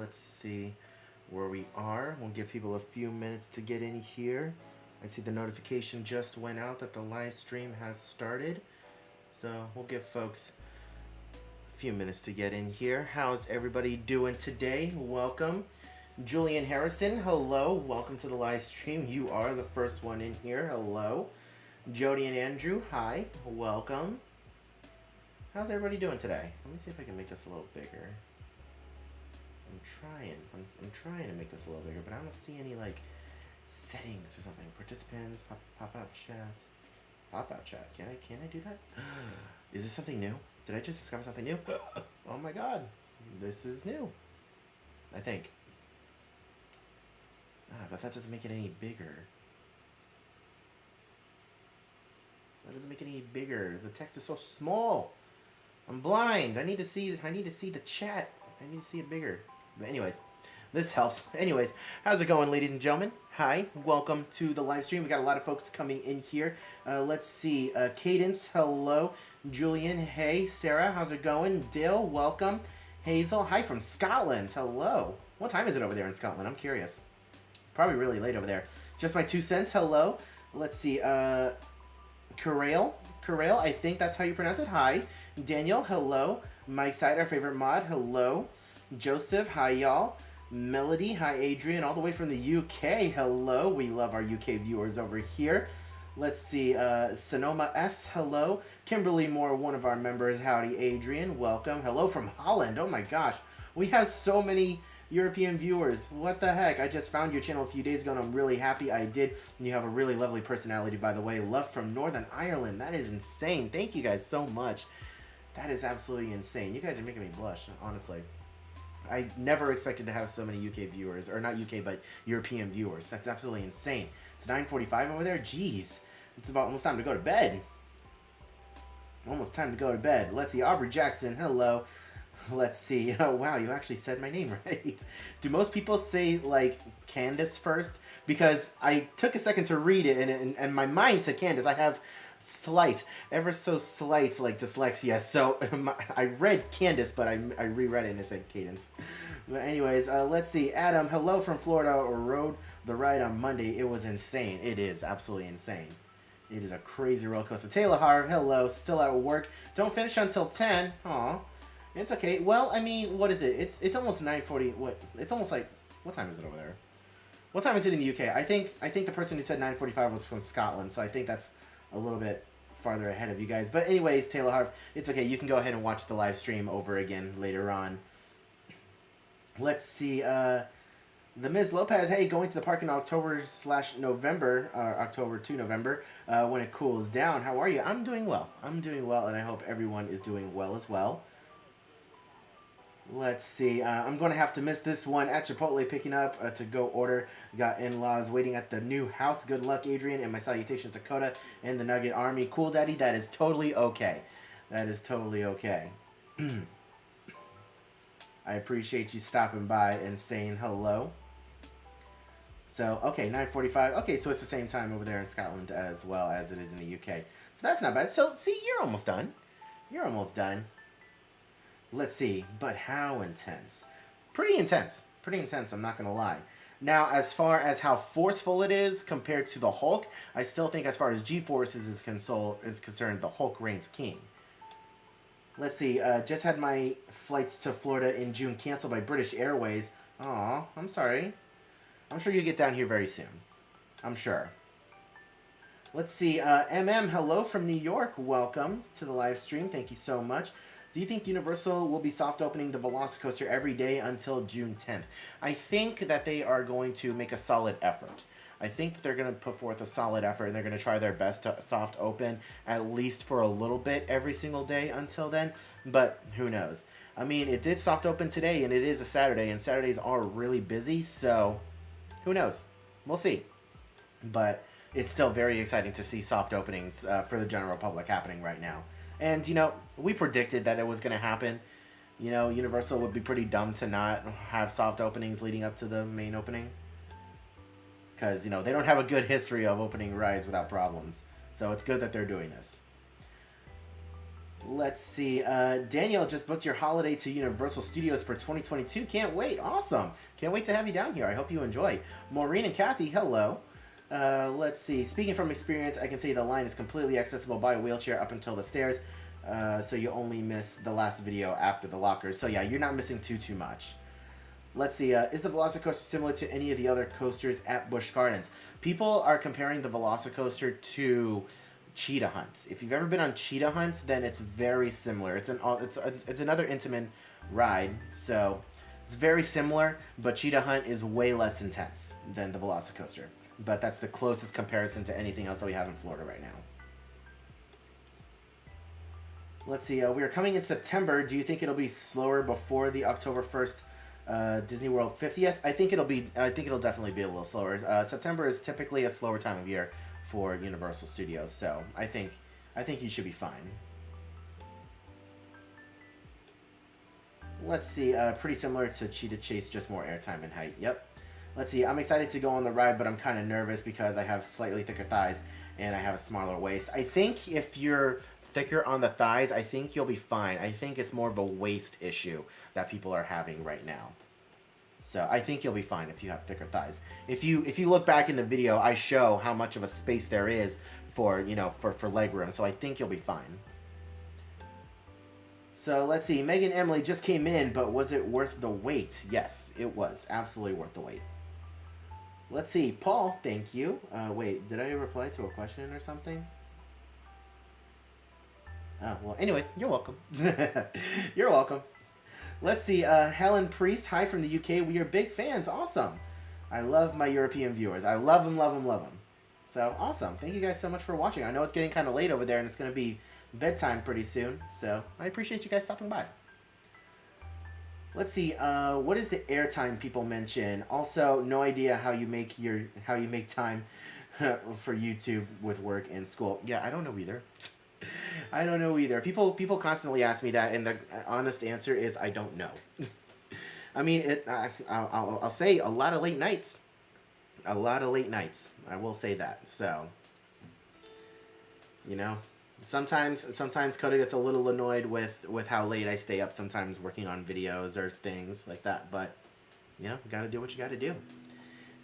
let's see where we are. We'll give people a few minutes to get in here. I see the notification just went out that the live stream has started. So we'll give folks a few minutes to get in here. How's everybody doing today? Welcome. Julian Harrison, hello. Welcome to the live stream. You are the first one in here. Hello. Jody and Andrew, hi. Welcome. How's everybody doing today? Let me see if I can make this a little bigger. I'm trying to make this a little bigger, but I don't see any like settings or something. Participants, pop out chat. Pop out chat. Can I do that? Is this something new? Did I just discover something new? Oh my god. This is new. I think. But that doesn't make it any bigger. That doesn't make it any bigger. The text is so small. I'm blind. I need to see the chat. I need to see it bigger. But anyways, this helps. Anyways, how's it going, ladies and gentlemen? Hi, welcome to the live stream. We got a lot of folks coming in here. Let's see. Cadence, hello. Julian, hey. Sarah, how's it going? Dill, welcome. Hazel, hi from Scotland. Hello. What time is it over there in Scotland? I'm curious. Probably really late over there. Just my 2 cents. Hello. Let's see. Karail, I think that's how you pronounce it. Hi. Daniel, hello. Mike Side, our favorite mod, hello. Joseph, hi y'all. Melody, hi Adrian, all the way from the UK, hello. We love our UK viewers over here. Let's see, Sonoma S, hello. Kimberly Moore, one of our members, howdy Adrian, welcome. Hello from Holland, oh my gosh. We have so many European viewers. What the heck? I just found your channel a few days ago and I'm really happy I did. You have a really lovely personality, by the way. Love from Northern Ireland. That is insane. Thank you guys so much. That is absolutely insane. You guys are making me blush, honestly. I never expected to have so many UK viewers, or not UK, but European viewers. That's absolutely insane. It's 9:45 over there? Jeez. It's about almost time to go to bed. Almost time to go to bed. Let's see. Aubrey Jackson, hello. Let's see. Oh, wow, you actually said my name right. Do most people say, like, Candace first? Because I took a second to read it, and my mind said Candace. I have slight, ever so slight, like, dyslexia. So I read Candace, but I reread it and it said Cadence. But anyways, let's see. Adam, hello from Florida, or rode the ride on Monday. It was insane. It is absolutely insane. It is a crazy roller coaster. Taylor Harv, hello. Still at work. Don't finish until 10. Aw. It's okay. Well, I mean, what is it? It's almost 9:40. What? It's almost like, what time is it over there? What time is it in the UK? I think the person who said 9:45 was from Scotland, so I think that's a little bit farther ahead of you guys. But anyways, Taylor Harv, it's okay. You can go ahead and watch the live stream over again later on. Let's see. The Ms. Lopez, hey, going to the park in October/November, October to November, when it cools down. How are you? I'm doing well. I'm doing well, and I hope everyone is doing well as well. Let's see. I'm going to have to miss this one at Chipotle picking up to go order. Got in-laws waiting at the new house. Good luck, Adrian, and my salutations to Dakota and the Nugget Army. Cool, Daddy. That is totally okay. That is totally okay. I appreciate you stopping by and saying hello. So, okay, 9:45. Okay, so it's the same time over there in Scotland as well as it is in the UK. So that's not bad. So, see, you're almost done. You're almost done. Let's see, but how intense? Pretty intense. Pretty intense, I'm not going to lie. Now, as far as how forceful it is compared to the Hulk, I still think as far as G-Forces is concerned, the Hulk reigns king. Let's see, just had my flights to Florida in June canceled by British Airways. Aw, I'm sorry. I'm sure you'll get down here very soon. I'm sure. Let's see, MM, hello from New York. Welcome to the live stream. Thank you so much. Do you think Universal will be soft opening the VelociCoaster every day until June 10th? I think that they are going to make a solid effort. I think that they're going to put forth a solid effort and they're going to try their best to soft open at least for a little bit every single day until then. But who knows? I mean, it did soft open today and it is a Saturday and Saturdays are really busy. So who knows? We'll see. But it's still very exciting to see soft openings for the general public happening right now. And, you know, we predicted that it was going to happen. You know, Universal would be pretty dumb to not have soft openings leading up to the main opening. Because, you know, they don't have a good history of opening rides without problems. So it's good that they're doing this. Let's see. Daniel just booked your holiday to Universal Studios for 2022. Can't wait. Awesome. Can't wait to have you down here. I hope you enjoy. Maureen and Kathy, hello. Let's see. Speaking from experience, I can say the line is completely accessible by wheelchair up until the stairs. So you only miss the last video after the lockers. So yeah, you're not missing too much. Let's see. Is the VelociCoaster similar to any of the other coasters at Busch Gardens? People are comparing the VelociCoaster to Cheetah Hunt. If you've ever been on Cheetah Hunt, then it's very similar. It's another Intamin ride, so it's very similar, but Cheetah Hunt is way less intense than the VelociCoaster. But that's the closest comparison to anything else that we have in Florida right now. Let's see. We are coming in September. Do you think it'll be slower before the October 1st Disney World 50th? I think it'll definitely be a little slower. September is typically a slower time of year for Universal Studios, so I think you should be fine. Let's see. Pretty similar to Cheetah Chase, just more airtime and height. Yep. Let's see. I'm excited to go on the ride, but I'm kind of nervous because I have slightly thicker thighs and I have a smaller waist. I think if you're thicker on the thighs, I think you'll be fine. I think it's more of a waist issue that people are having right now. So I think you'll be fine if you have thicker thighs. If you look back in the video, I show how much of a space there is for for leg room. So I think you'll be fine. So let's see. Megan Emily just came in, but was it worth the wait? Yes, it was absolutely worth the wait. Let's see. Paul, thank you. Wait, did I reply to a question or something? Oh, well, anyways, you're welcome. You're welcome. Let's see. Helen Priest, hi from the UK. We are big fans. Awesome. I love my European viewers. I love them, love them, love them. So, awesome. Thank you guys so much for watching. I know it's getting kind of late over there, and it's going to be bedtime pretty soon. So, I appreciate you guys stopping by. Let's see. What is the airtime people mention? Also, no idea how you make time for YouTube with work and school. Yeah, I don't know either. I don't know either. People constantly ask me that, and the honest answer is I don't know. I mean, I'll say a lot of late nights. A lot of late nights. I will say that. So, sometimes Coda gets a little annoyed with how late I stay up sometimes working on videos or things like that. But, gotta do what you gotta do.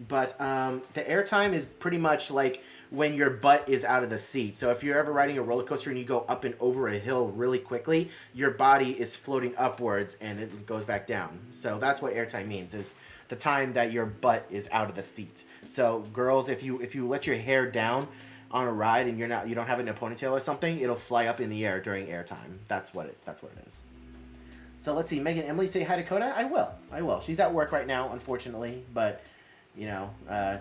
But the airtime is pretty much like when your butt is out of the seat. So if you're ever riding a roller coaster and you go up and over a hill really quickly, your body is floating upwards and it goes back down. So that's what airtime means, is the time that your butt is out of the seat. So girls, if you let your hair down on a ride and you don't have it in a ponytail or something, it'll fly up in the air during airtime. That's what it is. So let's see. Megan Emily, say hi to Coda. I will. She's at work right now, unfortunately, but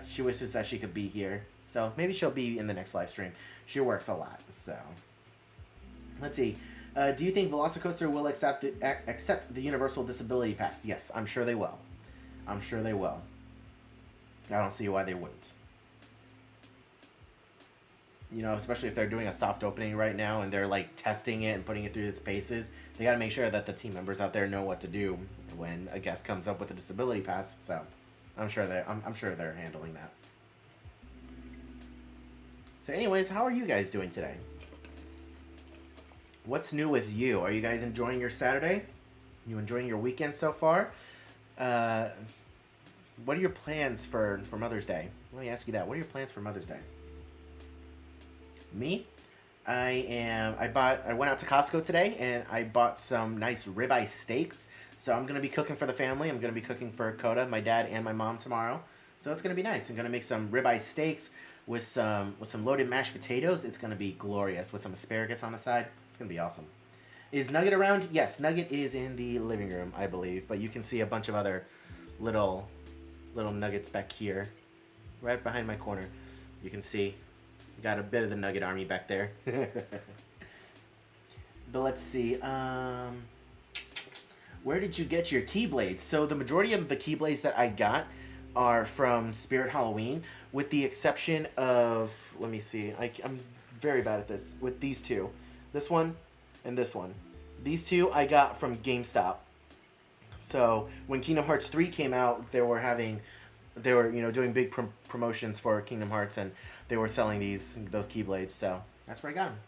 she wishes that she could be here. So maybe she'll be in the next live stream. She works a lot. So let's see. Do you think VelociCoaster will accept the Universal Disability Pass? Yes, I'm sure they will. I'm sure they will. I don't see why they wouldn't. Especially if they're doing a soft opening right now and they're like testing it and putting it through its paces. They got to make sure that the team members out there know what to do when a guest comes up with a disability pass. So I'm sure they're handling that. So anyways, how are you guys doing today? What's new with you? Are you guys enjoying your Saturday? You enjoying your weekend so far? What are your plans for Mother's Day? Let me ask you that. What are your plans for Mother's Day? Me? I went out to Costco today and I bought some nice ribeye steaks. So I'm going to be cooking for the family. I'm going to be cooking for Coda, my dad, and my mom tomorrow. So it's going to be nice. I'm going to make some ribeye steaks with some loaded mashed potatoes. It's going to be glorious with some asparagus on the side. It's going to be awesome. Is Nugget around? Yes, Nugget is in the living room, I believe. But you can see a bunch of other little nuggets back here. Right behind my corner. You can see. Got a bit of the Nugget army back there. But let's see. Where did you get your Keyblades? So the majority of the Keyblades that I got are from Spirit Halloween, with the exception of, let me see, I'm very bad at this, with these two. This one and this one. These two I got from GameStop. So when Kingdom Hearts 3 came out, they were doing big promotions for Kingdom Hearts, and they were selling those Keyblades, so that's where I got them.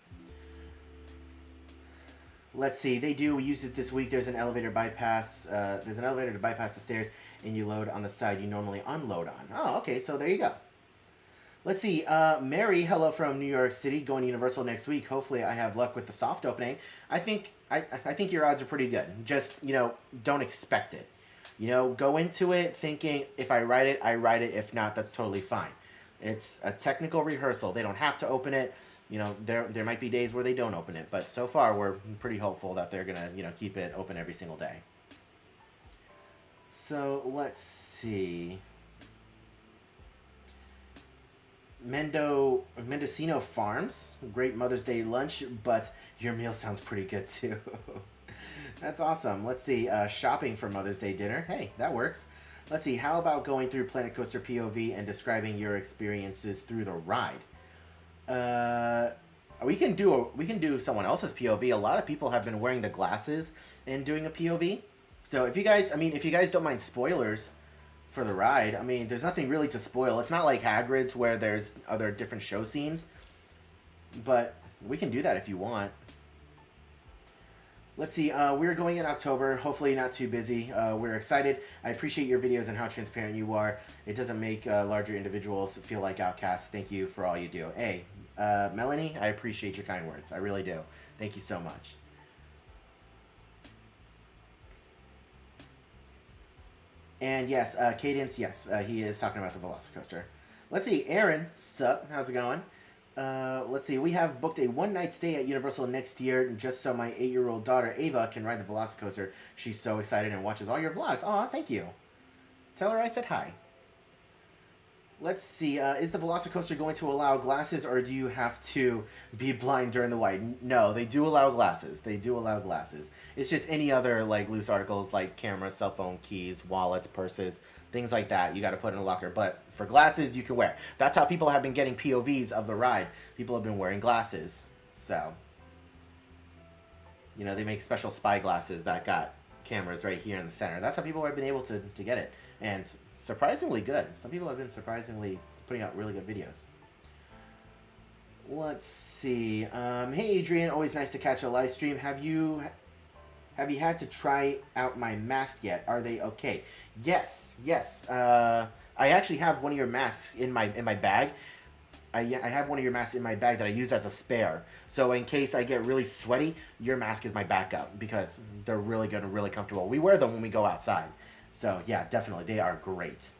Let's see. They do use it this week. There's an elevator bypass. There's an elevator to bypass the stairs, and you load on the side you normally unload on. Oh, okay. So there you go. Let's see. Mary, hello from New York City. Going to Universal next week. Hopefully, I have luck with the soft opening. I think your odds are pretty good. Just don't expect it. Go into it thinking if I write it, I write it. If not, that's totally fine. It's a technical rehearsal. They don't have to open it. There might be days where they don't open it, but so far we're pretty hopeful that they're gonna keep it open every single day. So let's see. Mendocino Farms, great Mother's Day lunch, but your meal sounds pretty good too. That's awesome. Let's see. Shopping for Mother's Day dinner. Hey, that works. Let's see. How about going through Planet Coaster POV and describing your experiences through the ride? We can do someone else's POV. A lot of people have been wearing the glasses and doing a POV. So if you guys don't mind spoilers for the ride, there's nothing really to spoil. It's not like Hagrid's where there's other different show scenes, but we can do that if you want. Let's see. We're going in October. Hopefully not too busy. We're excited. I appreciate your videos and how transparent you are. It doesn't make larger individuals feel like outcasts. Thank you for all you do. Hey, Melanie, I appreciate your kind words. I really do. Thank you so much. And yes, Cadence, yes, he is talking about the VelociCoaster. Let's see. Aaron, sup? How's it going? Let's see. We have booked a one-night stay at Universal next year just so my 8-year-old daughter, Ava, can ride the VelociCoaster. She's so excited and watches all your vlogs. Aw, thank you. Tell her I said hi. Let's see. Is the VelociCoaster going to allow glasses, or do you have to be blind during the ride? No, they do allow glasses. They do allow glasses. It's just any other loose articles like cameras, cell phone, keys, wallets, purses, things like that. You got to put in a locker. But for glasses, you can wear. That's how people have been getting POVs of the ride. People have been wearing glasses. So, they make special spy glasses that got cameras right here in the center. That's how people have been able to get it. And surprisingly good. Some people have been surprisingly putting out really good videos. Let's see. Hey Adrian, always nice to catch a live stream. Have you had to try out my masks yet? Are they okay? Yes. I actually have one of your masks in my bag. I have one of your masks in my bag that I use as a spare. So in case I get really sweaty, your mask is my backup because they're really good and really comfortable. We wear them when we go outside. So, yeah, definitely. They are great.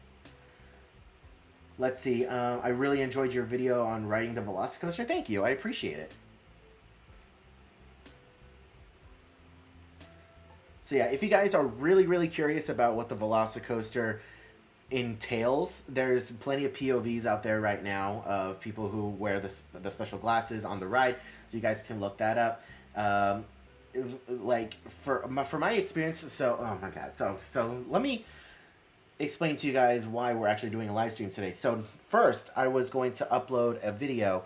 Let's see. I really enjoyed your video on riding the VelociCoaster. Thank you. I appreciate it. So, yeah, if you guys are really, really curious about what the VelociCoaster entails, there's plenty of POVs out there right now of people who wear the special glasses on the ride. So, you guys can look that up. For my experience, oh my god, so let me explain to you guys why we're actually doing a live stream today. So first, I was going to upload a video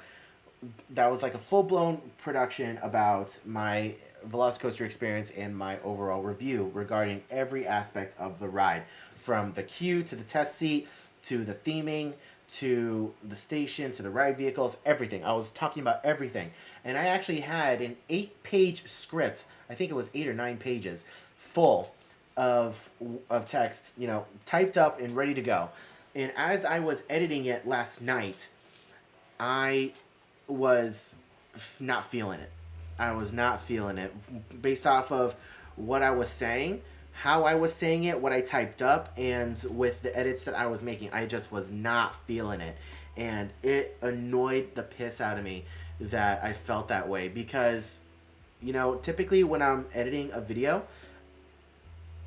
that was like a full-blown production about my VelociCoaster experience and my overall review regarding every aspect of the ride, from the queue to the test seat to the theming to the station to the ride vehicles, everything. I was talking about everything. And I actually had an 8-page script, I think it was 8 or 9 pages, full of text, typed up and ready to go. And as I was editing it last night, I was not feeling it. I was not feeling it. Based off of what I was saying, how I was saying it, what I typed up, and with the edits that I was making, I just was not feeling it. And it annoyed the piss out of me that I felt that way because, typically when I'm editing a video,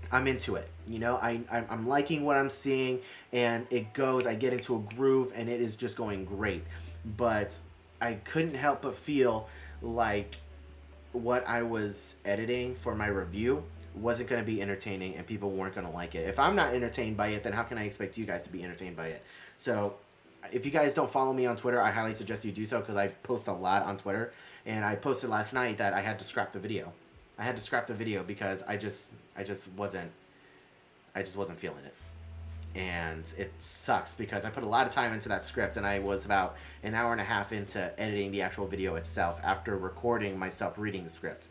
I'm into it. I'm liking what I'm seeing, and I get into a groove, and it is just going great. But I couldn't help but feel like what I was editing for my review wasn't going to be entertaining and people weren't going to like it. If I'm not entertained by it, then how can I expect you guys to be entertained by it? So if you guys don't follow me on Twitter, I highly suggest you do so because I post a lot on Twitter. And I posted last night that I had to scrap the video. I had to scrap the video because I just wasn't feeling it. And it sucks because I put a lot of time into that script, and I was about an hour and a half into editing the actual video itself after recording myself reading the script.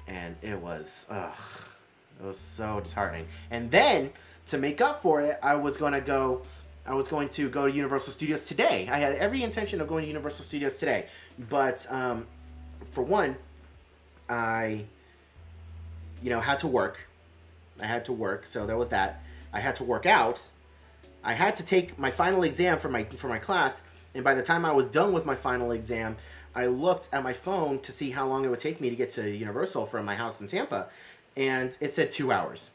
and it was so disheartening. And then to make up for it, I was going to go to Universal Studios today. I had every intention of going to Universal Studios today, but for one, I had to work. So there was that. I had to work out. I had to take my final exam for my class, and by the time I was done with my final exam, I looked at my phone to see how long it would take me to get to Universal from my house in Tampa, and it said 2 hours.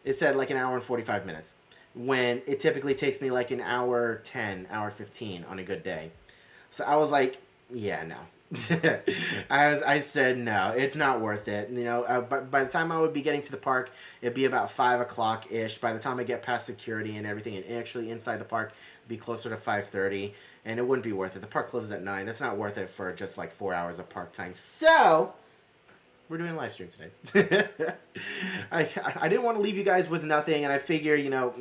It said like an hour and 45 minutes, when it typically takes me like an hour 10, hour 15 on a good day. So I was like, yeah, no. I said no, it's not worth it. By the time I would be getting to the park, it'd be about 5 o'clock ish. By the time I get past security and everything, and actually inside the park, it'd be closer to 5:30, and it wouldn't be worth it. The park closes at 9. That's not worth it for just like 4 hours of park time. So we're doing a live stream today. I didn't want to leave you guys with nothing, and I figure,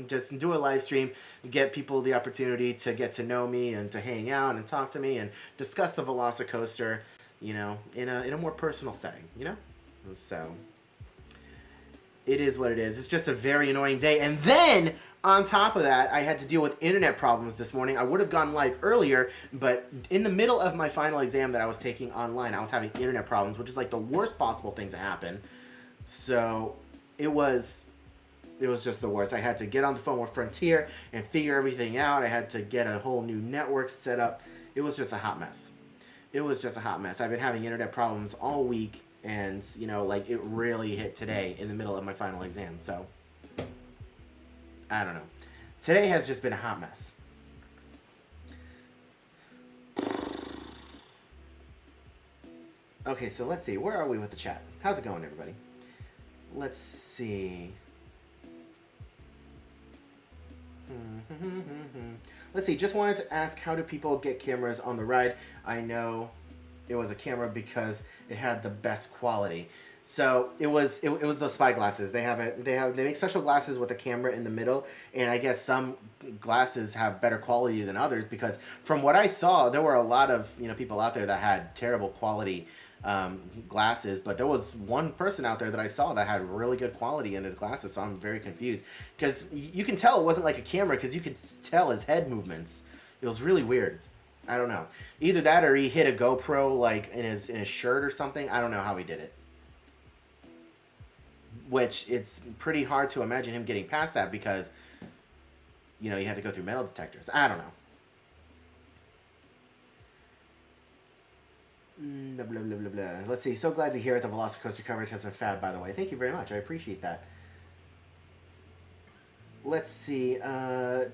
just do a live stream, get people the opportunity to get to know me and to hang out and talk to me and discuss the VelociCoaster, in a more personal setting, So it is what it is. It's just a very annoying day. And then on top of that, I had to deal with internet problems this morning. I would have gone live earlier, but in the middle of my final exam that I was taking online, I was having internet problems, which is like the worst possible thing to happen. So it was just the worst. I had to get on the phone with Frontier and figure everything out. I had to get a whole new network set up. It was just a hot mess. I've been having internet problems all week, and it really hit today in the middle of my final exam. So I don't know. Today has just been a hot mess. Okay, so let's see. Where are we with the chat? How's it going, everybody? Let's see. Let's see. Just wanted to ask, how do people get cameras on the ride? I know it was a camera because it had the best quality. So it was those spy glasses. They make special glasses with a camera in the middle, and I guess some glasses have better quality than others, because from what I saw, there were a lot of people out there that had terrible quality glasses, but there was one person out there that I saw that had really good quality in his glasses. So I'm very confused, because you can tell it wasn't like a camera, because you could tell his head movements. It was really weird. I don't know. Either that or he hit a GoPro like in his shirt or something. I don't know how he did it. Which it's pretty hard to imagine him getting past that, because you had to go through metal detectors. I don't know. Blah, blah, blah, blah, blah. Let's see. So glad to hear it. The VelociCoaster coverage has been fab, by the way. Thank you very much. I appreciate that. Let's see.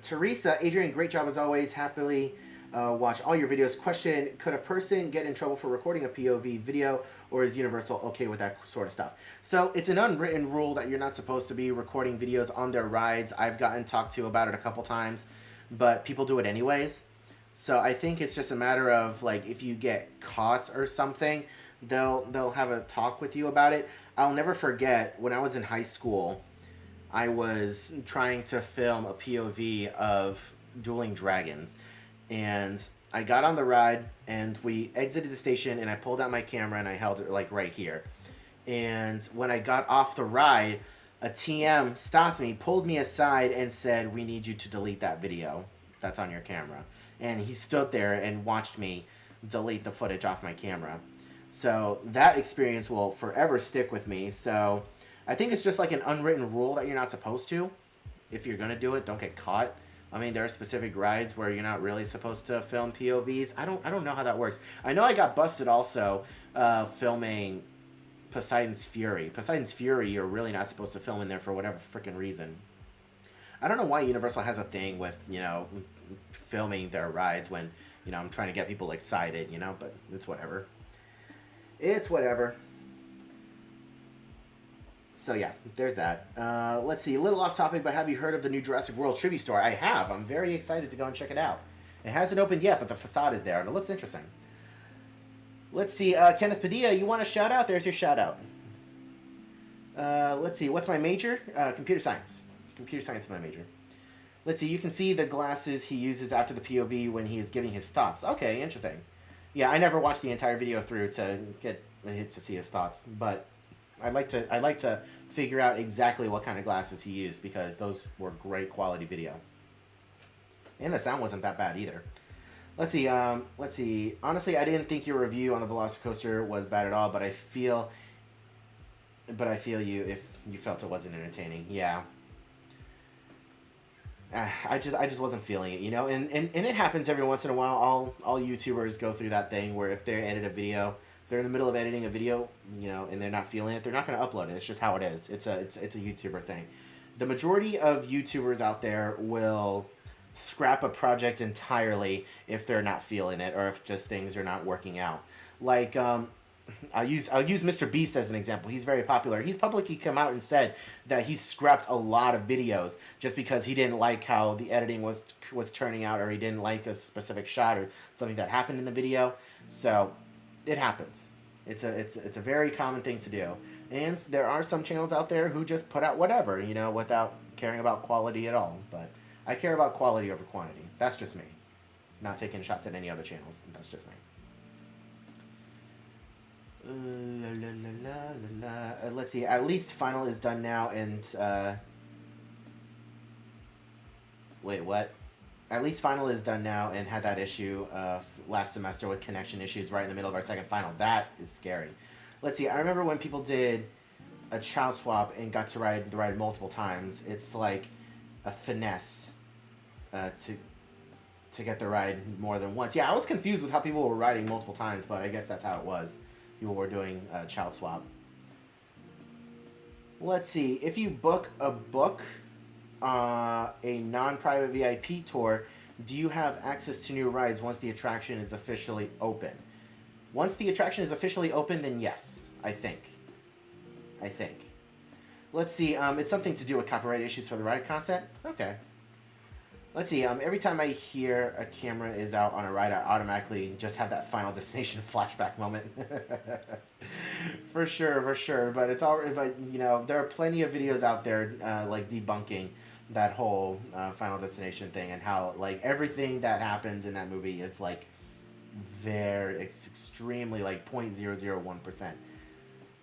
Teresa, Adrian, great job as always. Happily watch all your videos. Question, could a person get in trouble for recording a POV video, or is Universal okay with that sort of stuff? So it's an unwritten rule that you're not supposed to be recording videos on their rides. I've gotten talked to about it a couple times, but people do it anyways. So I think it's just a matter of, like, if you get caught or something, they'll have a talk with you about it. I'll never forget, when I was in high school, I was trying to film a POV of Dueling Dragons. And I got on the ride, and we exited the station, and I pulled out my camera, and I held it, like, right here. And when I got off the ride, a TM stopped me, pulled me aside, and said, "We need you to delete that video that's on your camera." And he stood there and watched me delete the footage off my camera. So that experience will forever stick with me. So I think it's just like an unwritten rule that you're not supposed to. If you're going to do it, don't get caught. I mean, there are specific rides where you're not really supposed to film POVs. I don't know how that works. I know I got busted also filming Poseidon's Fury. Poseidon's Fury, you're really not supposed to film in there for whatever freaking reason. I don't know why Universal has a thing with, filming their rides when, I'm trying to get people excited, but it's whatever. It's whatever. So yeah, there's that. Let's see, a little off topic, but have you heard of the new Jurassic World trivia store? I have. I'm very excited to go and check it out. It hasn't opened yet, but the facade is there, and it looks interesting. Let's see, Kenneth Padilla, you want a shout out? There's your shout out. Let's see, what's my major? Computer science. Computer science is my major. Let's see, you can see the glasses he uses after the POV when he is giving his thoughts. Okay, interesting. Yeah, I never watched the entire video through to get to see his thoughts, but I'd like to figure out exactly what kind of glasses he used, because those were great quality video. And the sound wasn't that bad either. Let's see. Let's see. Honestly, I didn't think your review on the VelociCoaster was bad at all, but I feel you if you felt it wasn't entertaining. Yeah. I just wasn't feeling it, you know, and it happens every once in a while. All YouTubers go through that thing where if they edit a video, they're in the middle of editing a video, you know, and they're not feeling it, they're not going to upload it. It's just how it is. It's a YouTuber thing. The majority of YouTubers out there will scrap a project entirely if they're not feeling it, or if just things are not working out. Like I'll use Mr. Beast as an example. He's very popular. He's publicly come out and said that he scrapped a lot of videos just because he didn't like how the editing was turning out, or he didn't like a specific shot or something that happened in the video. So it happens. It's a very common thing to do. And there are some channels out there who just put out whatever, you know, without caring about quality at all. But I care about quality over quantity. That's just me. Not taking shots at any other channels. That's just me. Let's see. At least final is done now, and wait, what? At least final is done now, and had that issue last semester with connection issues right in the middle of our second final. That is scary. Let's see. I remember when people did a child swap and got to ride the ride multiple times. It's like a finesse to get the ride more than once. Yeah, I was confused with how people were riding multiple times, but I guess that's how it was. People were doing a child swap. Let's see. If you book a non-private VIP tour, do you have access to new rides once the attraction is officially open? Once the attraction is officially open, then yes, I think. Let's see. It's something to do with copyright issues for the ride content? Okay. Let's see, every time I hear a camera is out on a ride, I automatically just have that Final Destination flashback moment. For sure. But it's all, but you know, there are plenty of videos out there like debunking that whole Final Destination thing, and how like everything that happened in that movie is like it's extremely like 0.001%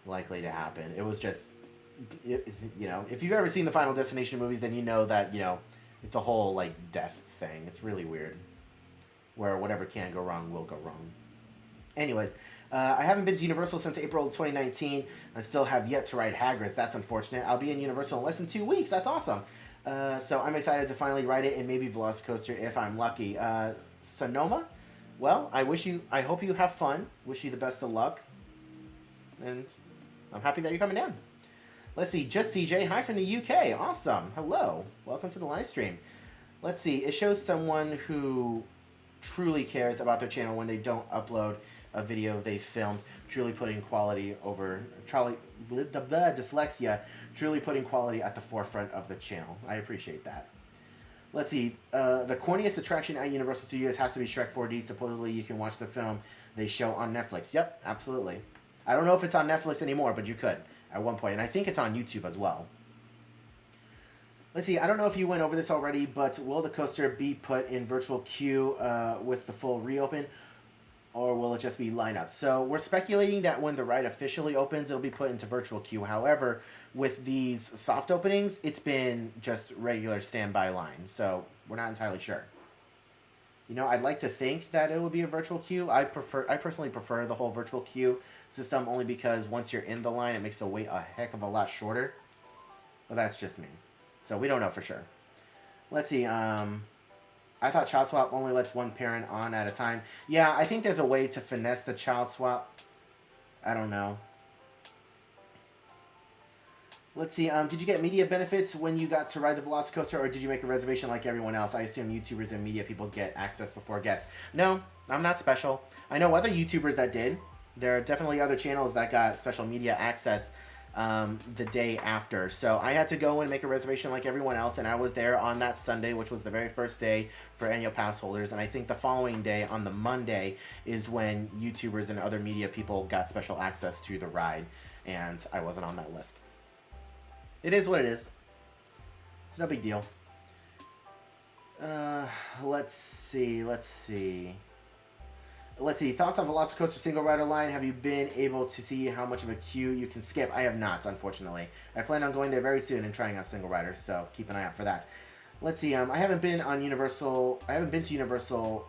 likely to happen. It was just, you know, if you've ever seen the Final Destination movies, then you know that, you know, it's a whole, like, death thing. It's really weird. Where whatever can go wrong will go wrong. Anyways, I haven't been to Universal since April of 2019. I still have yet to ride Hagrid's. That's unfortunate. I'll be in Universal in less than 2 weeks. That's awesome. So I'm excited to finally ride it, and maybe VelociCoaster if I'm lucky. Sonoma? Well, I hope you have fun. Wish you the best of luck. And I'm happy that you're coming down. Let's see, Just CJ, hi from the UK. Awesome. Hello. Welcome to the live stream. Let's see, it shows someone who truly cares about their channel when they don't upload a video they filmed, truly putting quality over, dyslexia, truly putting quality at the forefront of the channel. I appreciate that. Let's see, the corniest attraction at Universal Studios has to be Shrek 4D. Supposedly you can watch the film they show on Netflix. Yep, absolutely. I don't know if it's on Netflix anymore, but you could at one point, and I think it's on YouTube as well. Let's see, I don't know if you went over this already, but will the coaster be put in virtual queue with the full reopen, or will it just be lineup? So we're speculating that when the ride officially opens, it'll be put into virtual queue. However, with these soft openings, it's been just regular standby line, so we're not entirely sure. You know, I'd like to think that it would be a virtual queue. I personally prefer the whole virtual queue system, only because once you're in the line, it makes the wait a heck of a lot shorter. But that's just me. So we don't know for sure. Let's see. I thought Child Swap only lets one parent on at a time. Yeah, I think there's a way to finesse the Child Swap. I don't know. Let's see. Did you get media benefits when you got to ride the VelociCoaster, or did you make a reservation like everyone else? I assume YouTubers and media people get access before guests. No, I'm not special. I know other YouTubers that did. There are definitely other channels that got special media access the day after. So I had to go and make a reservation like everyone else, and I was there on that Sunday, which was the very first day for annual pass holders. And I think the following day, on the Monday, is when YouTubers and other media people got special access to the ride, and I wasn't on that list. It is what it is. It's no big deal. Let's see. Let's see. Thoughts on VelociCoaster single rider line? Have you been able to see how much of a queue you can skip? I have not, unfortunately. I plan on going there very soon and trying out single rider, so keep an eye out for that. Let's see. I haven't been on Universal. I haven't been to Universal.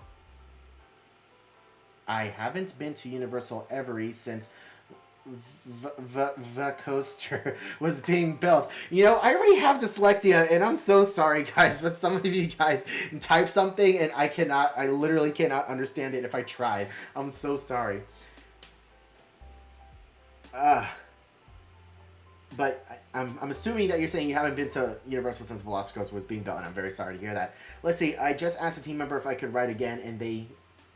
I haven't been to Universal Every since the coaster was being built. You know, I already have dyslexia, and I'm so sorry, guys, but some of you guys type something, and I literally cannot understand it if I tried. I'm so sorry. But I'm assuming that you're saying you haven't been to Universal since VelociCoaster was being built, and I'm very sorry to hear that. Let's see, I just asked a team member if I could ride again, and they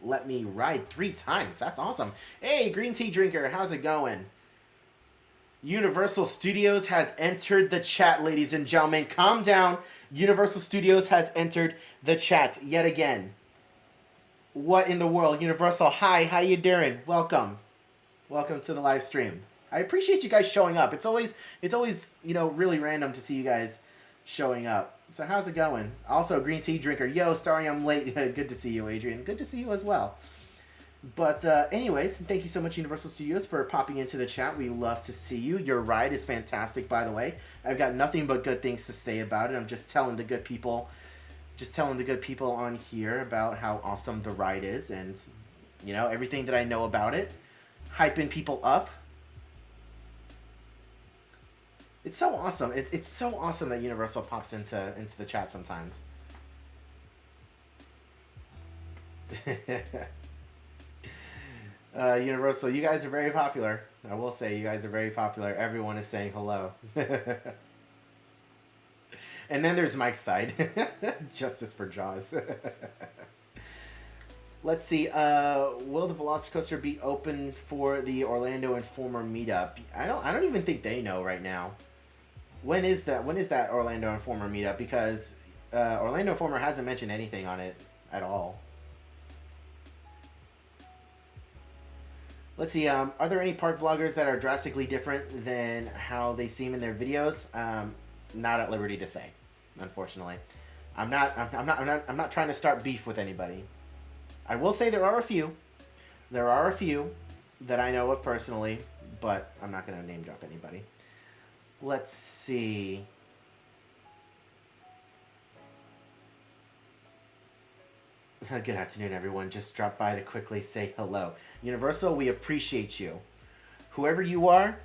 let me ride 3 times. That's awesome. Hey, green tea drinker, how's it going? Universal Studios has entered the chat, ladies and gentlemen. Calm down. Universal Studios has entered the chat yet again. What in the world? Universal, hi, how you doing? Welcome. Welcome to the live stream. I appreciate you guys showing up. It's always, you know, really random to see you guys showing up. So how's it going? Also, green tea drinker. Yo, sorry I'm late. Good to see you, Adrian. Good to see you as well. But anyways, thank you so much, Universal Studios, for popping into the chat. We love to see you. Your ride is fantastic, by the way. I've got nothing but good things to say about it. I'm just telling the good people, on here about how awesome the ride is, and you know, everything that I know about it, hyping people up. It's so awesome. It's so awesome that Universal pops into the chat sometimes. Universal, you guys are very popular. I will say you guys are very popular. Everyone is saying hello. And then there's Mike's side. Justice for Jaws. Let's see. Will the VelociCoaster be open for the Orlando Informer meetup? I don't even think they know right now. When is that? When is that Orlando Informer meetup? Because Orlando Informer hasn't mentioned anything on it at all. Let's see. Are there any park vloggers that are drastically different than how they seem in their videos? Not at liberty to say, unfortunately. I'm not trying to start beef with anybody. I will say there are a few. There are a few that I know of personally, but I'm not going to name drop anybody. Let's see. Good afternoon, everyone. Just dropped by to quickly say hello. Universal, we appreciate you. Whoever you are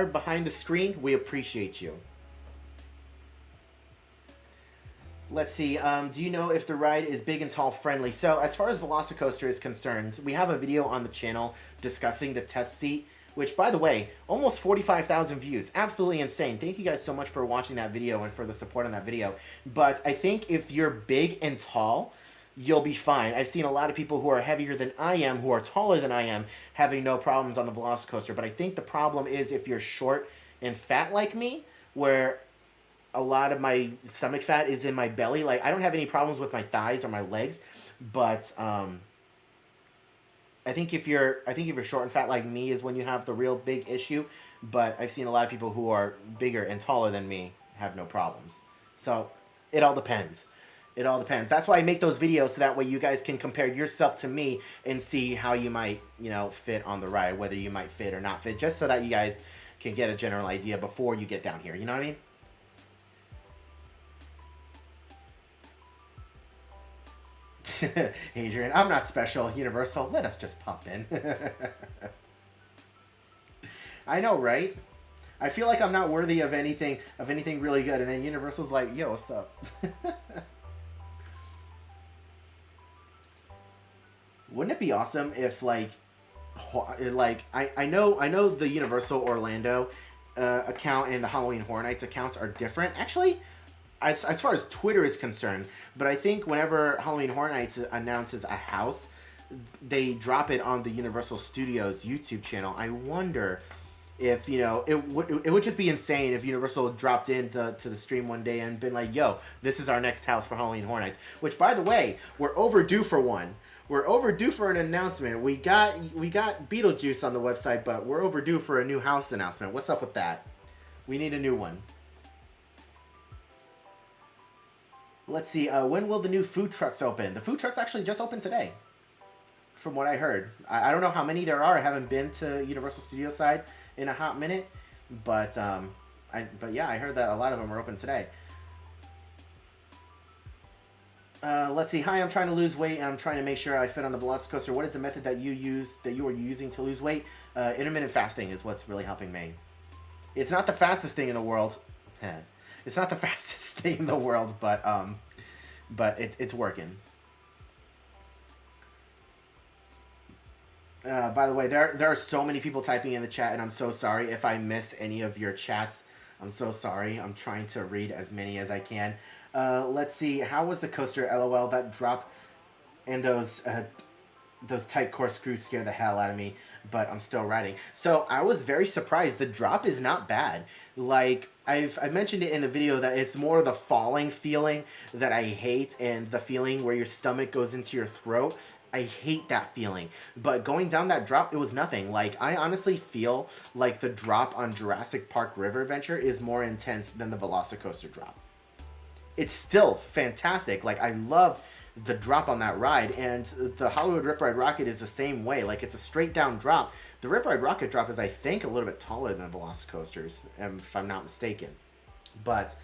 behind the screen, we appreciate you. Let's see. Do you know if the ride is big and tall friendly? So as far as VelociCoaster is concerned, we have a video on the channel discussing the test seat, which, by the way, almost 45,000 views. Absolutely insane. Thank you guys so much for watching that video and for the support on that video. But I think if you're big and tall, you'll be fine. I've seen a lot of people who are heavier than I am, who are taller than I am, having no problems on the VelociCoaster. But I think the problem is if you're short and fat like me, where a lot of my stomach fat is in my belly. Like, I don't have any problems with my thighs or my legs, but I think if you're short and fat like me is when you have the real big issue. But I've seen a lot of people who are bigger and taller than me have no problems. So it all depends. It all depends. That's why I make those videos, so that way you guys can compare yourself to me and see how you might, you know, fit on the ride, whether you might fit or not fit, just so that you guys can get a general idea before you get down here. You know what I mean? Adrian, I'm not special. Universal, let us just pop in. I know, right? I feel like I'm not worthy of anything really good, and then Universal's like, yo, what's up? Wouldn't it be awesome if I know the Universal Orlando account and the Halloween Horror Nights accounts are different. Actually, as far as Twitter is concerned, but I think whenever Halloween Horror Nights announces a house, they drop it on the Universal Studios YouTube channel. I wonder if, you know, it would just be insane if Universal dropped into the stream one day and been like, yo, this is our next house for Halloween Horror Nights. Which, by the way, we're overdue for one. We're overdue for an announcement. We got Beetlejuice on the website, but we're overdue for a new house announcement. What's up with that? We need a new one. Let's see. When will the new food trucks open? The food trucks actually just opened today. from what I heard. I don't know how many there are. I haven't been to Universal Studios side in a hot minute, but but yeah, I heard that a lot of them are open today. Let's see. Hi, I'm trying to lose weight and I'm trying to make sure I fit on the VelociCoaster. What is the method that you are using to lose weight? Intermittent fasting is what's really helping me. It's not the fastest thing in the world. It's not the fastest thing in the world, but it's working. By the way, there are so many people typing in the chat, and I'm so sorry if I miss any of your chats. I'm so sorry. I'm trying to read as many as I can. Let's see. How was the coaster? LOL. That drop and those tight corkscrews scare the hell out of me, but I'm still riding. So I was very surprised. The drop is not bad. Like I mentioned it in the video that it's more the falling feeling that I hate, and the feeling where your stomach goes into your throat. I hate that feeling. But going down that drop, it was nothing. Like, I honestly feel like the drop on Jurassic Park River Adventure is more intense than the VelociCoaster drop. It's still fantastic. Like, I love the drop on that ride, and the Hollywood Rip Ride Rocket is the same way. Like, it's a straight down drop. The Rip Ride Rocket drop is, I think, a little bit taller than the VelociCoasters, if I'm not mistaken. But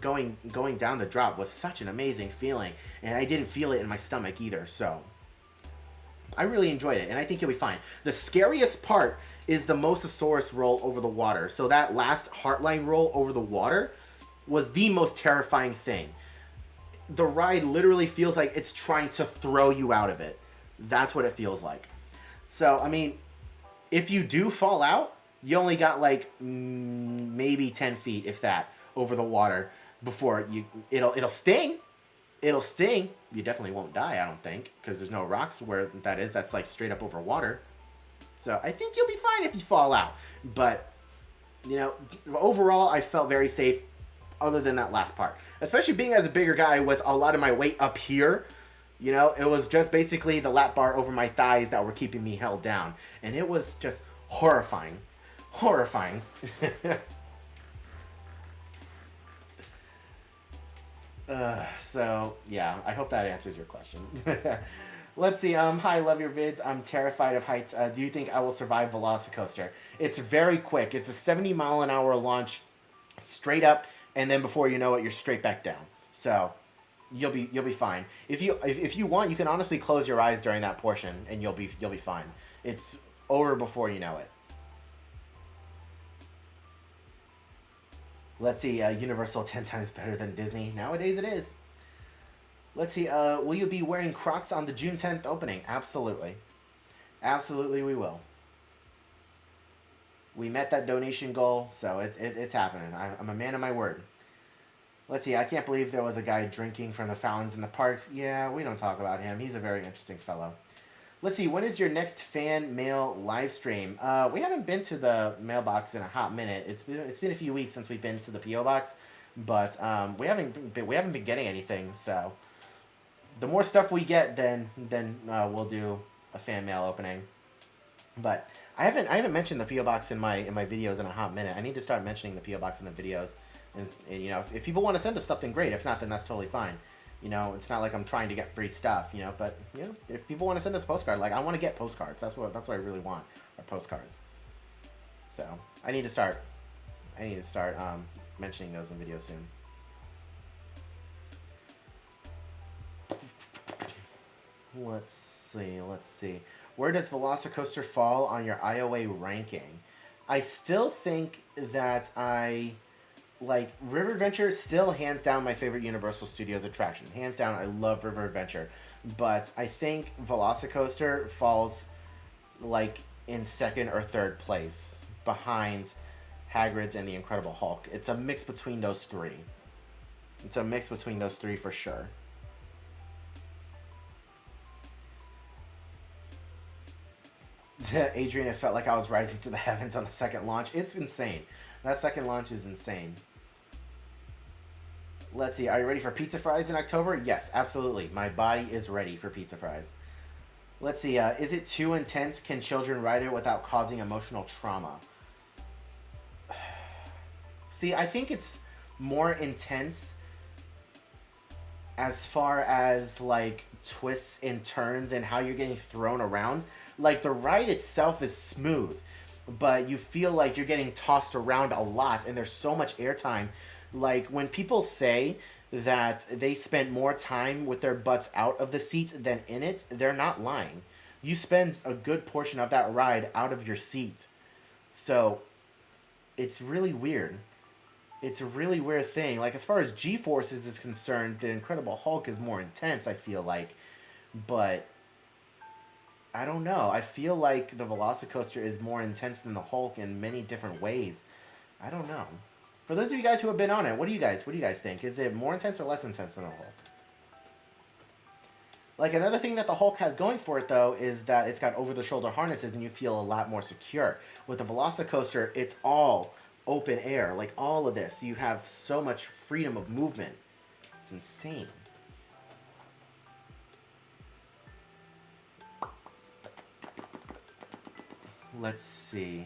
going down the drop was such an amazing feeling, and I didn't feel it in my stomach either, so I really enjoyed it, and I think you'll be fine. The scariest part is the Mosasaurus roll over the water. So that last Heartline roll over the water was the most terrifying thing. The ride literally feels like it's trying to throw you out of it. That's what it feels like. So, I mean, if you do fall out, you only got like maybe 10 feet, if that, over the water before it'll sting. It'll sting. You definitely won't die, I don't think, because there's no rocks where that is. That's like straight up over water. So I think you'll be fine if you fall out. But, you know, overall, I felt very safe other than that last part. Especially being as a bigger guy with a lot of my weight up here. You know, it was just basically the lap bar over my thighs that were keeping me held down. And it was just horrifying. Horrifying. So, yeah, I hope that answers your question. Let's see. Hi, love your vids. I'm terrified of heights. Do you think I will survive VelociCoaster? It's very quick. It's a 70-mile-an-hour launch straight up, and then before you know it, you're straight back down. So, you'll be fine. If you want, you can honestly close your eyes during that portion, and you'll be fine. It's over before you know it. Let's see, Universal 10 times better than Disney. Nowadays it is. Let's see, will you be wearing Crocs on the June 10th opening? Absolutely. Absolutely we will. We met that donation goal, so it's happening. I'm a man of my word. Let's see, I can't believe there was a guy drinking from the fountains in the parks. Yeah, we don't talk about him. He's a very interesting fellow. Let's see, when is your next fan mail live stream? We haven't been to the mailbox in a hot minute. It's been a few weeks since we've been to the PO box, but we haven't been getting anything. So the more stuff we get, then we'll do a fan mail opening. But I haven't mentioned the PO box in my videos in a hot minute. I need to start mentioning the PO box in the videos, and you know, if people want to send us stuff, then great. If not, then that's totally fine. You know, it's not like I'm trying to get free stuff, you know, but, you know, if people want to send us a postcard, like, I want to get postcards. That's what I really want, are postcards. So, I need to start mentioning those in videos soon. Let's see. Where does VelociCoaster fall on your IOA ranking? I still think that like, River Adventure is still hands down my favorite Universal Studios attraction. Hands down, I love River Adventure. But I think VelociCoaster falls, like, in second or third place behind Hagrid's and the Incredible Hulk. It's a mix between those three. It's a mix between those three for sure. Adrian, it felt like I was rising to the heavens on the second launch. It's insane. That second launch is insane. Let's see. Are you ready for pizza fries in October? Yes, absolutely. My body is ready for pizza fries. Let's see. Is it too intense? Can children ride it without causing emotional trauma? See, I think it's more intense as far as like twists and turns and how you're getting thrown around. Like the ride itself is smooth, but you feel like you're getting tossed around a lot and there's so much airtime. Like when people say that they spent more time with their butts out of the seat than in it, they're not lying. You spend a good portion of that ride out of your seat. So it's really weird. It's a really weird thing. Like as far as G-forces is concerned, the Incredible Hulk is more intense, I feel like. But I don't know. I feel like the VelociCoaster is more intense than the Hulk in many different ways. I don't know. For those of you guys who have been on it, what do you guys think? Is it more intense or less intense than the Hulk? Like another thing that the Hulk has going for it though is that it's got over-the-shoulder harnesses and you feel a lot more secure. With the VelociCoaster, it's all open air, like all of this. You have so much freedom of movement. It's insane. Let's see.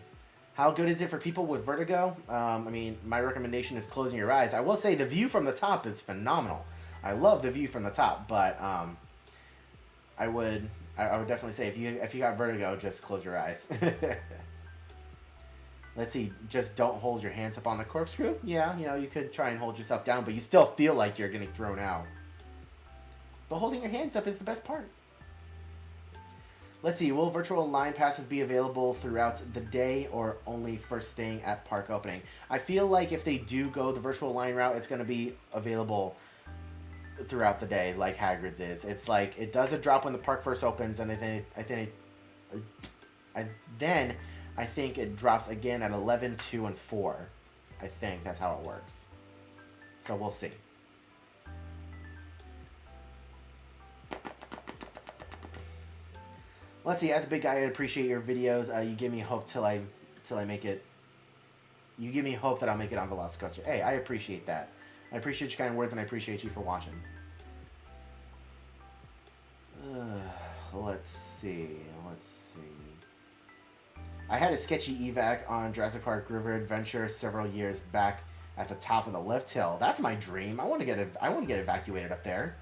How good is it for people with vertigo? I mean, my recommendation is closing your eyes. I will say the view from the top is phenomenal. I love the view from the top, but I would definitely say if you got vertigo, just close your eyes. Let's see. Just don't hold your hands up on the corkscrew. Yeah, you know, you could try and hold yourself down, but you still feel like you're getting thrown out. But holding your hands up is the best part. Let's see, will virtual line passes be available throughout the day or only first thing at park opening? I feel like if they do go the virtual line route, it's going to be available throughout the day like Hagrid's is. It's like, it does a drop when the park first opens, and then I think it drops again at 11, 2, and 4. I think that's how it works. So we'll see. Let's see. As a big guy, I appreciate your videos. You give me hope till I make it. You give me hope that I'll make it on VelociCoaster. Hey, I appreciate that. I appreciate your kind words, and I appreciate you for watching. Let's see. I had a sketchy evac on Jurassic Park River Adventure several years back at the top of the lift hill. That's my dream. I want to get evacuated up there.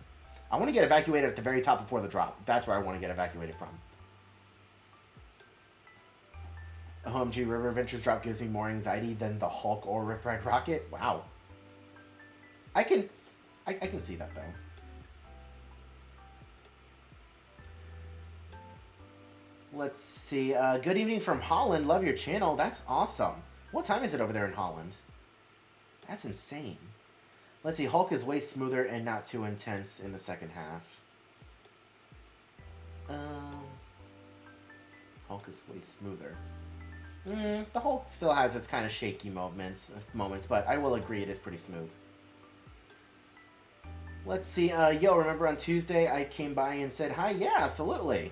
I want to get evacuated at the very top before the drop. That's where I want to get evacuated from. OMG, River Adventures drop gives me more anxiety than the Hulk or Rip Ride Rocket. Wow. I can see that though. Let's see. Good evening from Holland. Love your channel. That's awesome. What time is it over there in Holland? That's insane. Let's see. Hulk is way smoother and not too intense in the second half. Hulk is way smoother. The Hulk still has its kind of shaky moments, but I will agree it is pretty smooth. Let's see. Yo, remember on Tuesday I came by and said hi? Yeah, absolutely.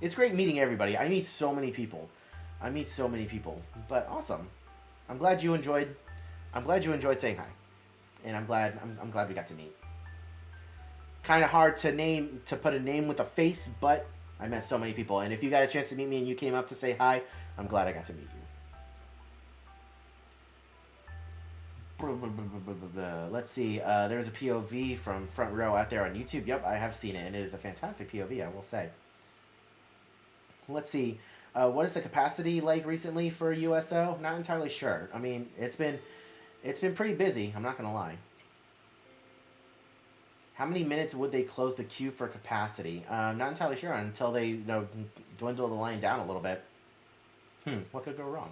It's great meeting everybody. I meet so many people. But awesome. I'm glad you enjoyed saying hi. And I'm glad we got to meet. Kind of hard to put a name with a face, but I met so many people. And if you got a chance to meet me and you came up to say hi, I'm glad I got to meet you. Let's see. There's a POV from Front Row out there on YouTube. Yep, I have seen it, and it is a fantastic POV, I will say. Let's see. What is the capacity like recently for USO? Not entirely sure. I mean, it's been pretty busy. I'm not gonna lie. How many minutes would they close the queue for capacity? Not entirely sure until they dwindle the line down a little bit. What could go wrong?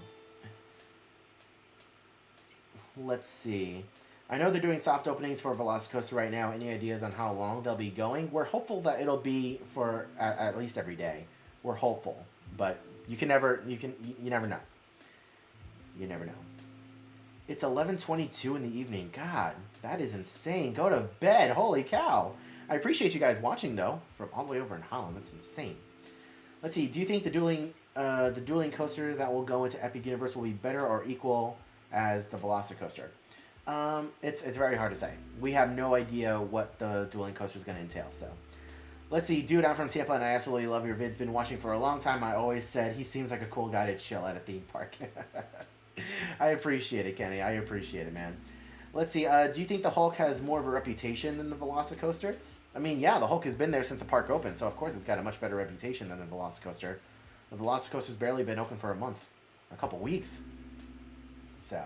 Let's see. I know they're doing soft openings for VelociCoaster right now. Any ideas on how long they'll be going? We're hopeful that it'll be for at least every day. We're hopeful, but you never know. You never know. It's 11:22 in the evening. God, that is insane. Go to bed. Holy cow. I appreciate you guys watching though, from all the way over in Holland. That's insane. Let's see. Do you think the dueling coaster that will go into Epic Universe will be better or equal as the VelociCoaster? It's very hard to say. We have no idea what the dueling coaster is going to entail. So, let's see. Dude, I'm from Tampa and I absolutely love your vids. Been watching for a long time. I always said he seems like a cool guy to chill at a theme park. I appreciate it, Kenny. I appreciate it, man. Let's see. Do you think the Hulk has more of a reputation than the VelociCoaster? I mean, yeah, the Hulk has been there since the park opened, so of course it's got a much better reputation than the VelociCoaster. The VelociCoaster's barely been open for a month, a couple weeks. So,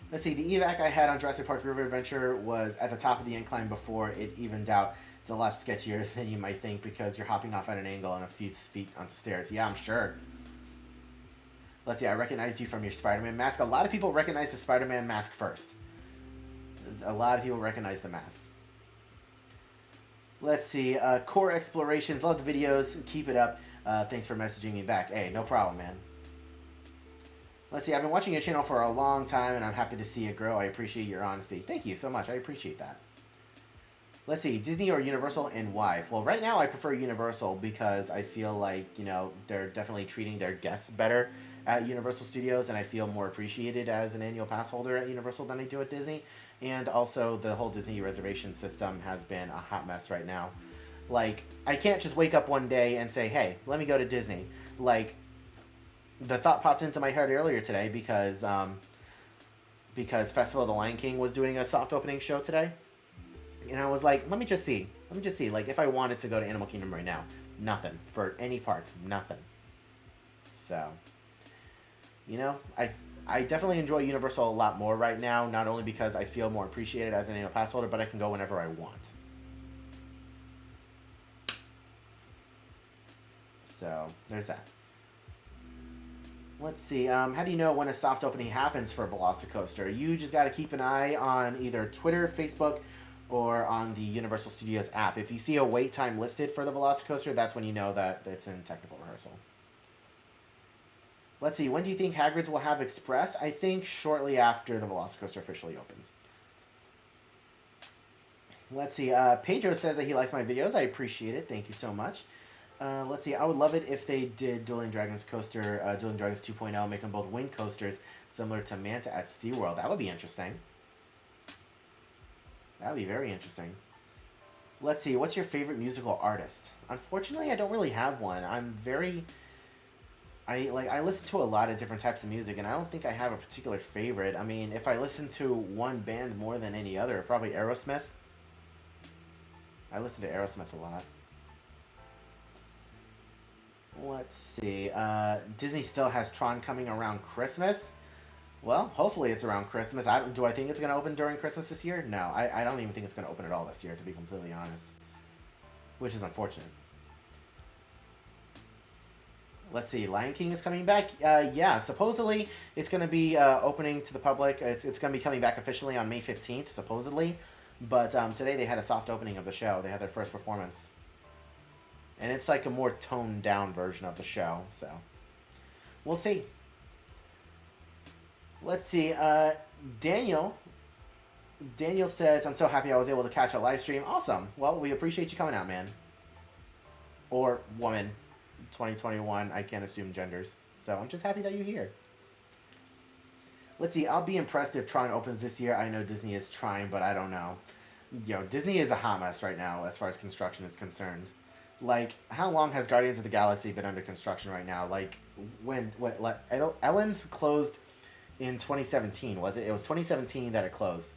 let's see. The evac I had on Jurassic Park River Adventure was at the top of the incline before it evened out. It's a lot sketchier than you might think because you're hopping off at an angle and a few feet onto stairs. Yeah, I'm sure. Let's see. I recognize you from your Spider-Man mask. A lot of people recognize the Spider-Man mask first. A lot of people recognize the mask. Let's see. Core Explorations. Love the videos. Keep it up. Thanks for messaging me back. Hey, no problem, man. Let's see. I've been watching your channel for a long time, and I'm happy to see it grow. I appreciate your honesty. Thank you so much. I appreciate that. Let's see. Disney or Universal, and why? Well, right now I prefer Universal because I feel like, you know, they're definitely treating their guests better at Universal Studios, and I feel more appreciated as an annual pass holder at Universal than I do at Disney. And also, the whole Disney reservation system has been a hot mess right now. Like, I can't just wake up one day and say, hey, let me go to Disney. Like, the thought popped into my head earlier today because Festival of the Lion King was doing a soft opening show today. And I was like, let me just see. Like, if I wanted to go to Animal Kingdom right now. Nothing. For any park. Nothing. So, you know, I definitely enjoy Universal a lot more right now, not only because I feel more appreciated as an annual pass holder, but I can go whenever I want. So, there's that. Let's see. How do you know when a soft opening happens for a VelociCoaster? You just got to keep an eye on either Twitter, Facebook, or on the Universal Studios app. If you see a wait time listed for the VelociCoaster, that's when you know that it's in technical rehearsal. Let's see, when do you think Hagrid's will have Express? I think shortly after the VelociCoaster officially opens. Let's see, Pedro says that he likes my videos. I appreciate it. Thank you so much. Let's see, I would love it if they did Dueling Dragons coaster, Dueling Dragons 2.0, make them both wind coasters, similar to Manta at SeaWorld. That would be interesting. That would be very interesting. Let's see, what's your favorite musical artist? Unfortunately, I don't really have one. I listen to a lot of different types of music, and I don't think I have a particular favorite. I mean, if I listen to one band more than any other, probably Aerosmith. I listen to Aerosmith a lot. Let's see. Disney still has Tron coming around Christmas. Well, hopefully it's around Christmas. Do I think it's going to open during Christmas this year? No, I don't even think it's going to open at all this year, to be completely honest. Which is unfortunate. Let's see, Lion King is coming back. Yeah, supposedly it's going to be opening to the public. It's going to be coming back officially on May 15th, supposedly. But today they had a soft opening of the show. They had their first performance. And it's like a more toned down version of the show, so we'll see. Let's see, Daniel says, I'm so happy I was able to catch a live stream. Awesome. Well, we appreciate you coming out, man. Or woman. 2021, I can't assume genders. So I'm just happy that you're here. Let's see, I'll be impressed if Tron opens this year. I know Disney is trying, but I don't know. You know, Disney is a hot mess right now as far as construction is concerned. Like, how long has Guardians of the Galaxy been under construction right now? Like, Ellen's closed in 2017, was it? It was 2017 that it closed.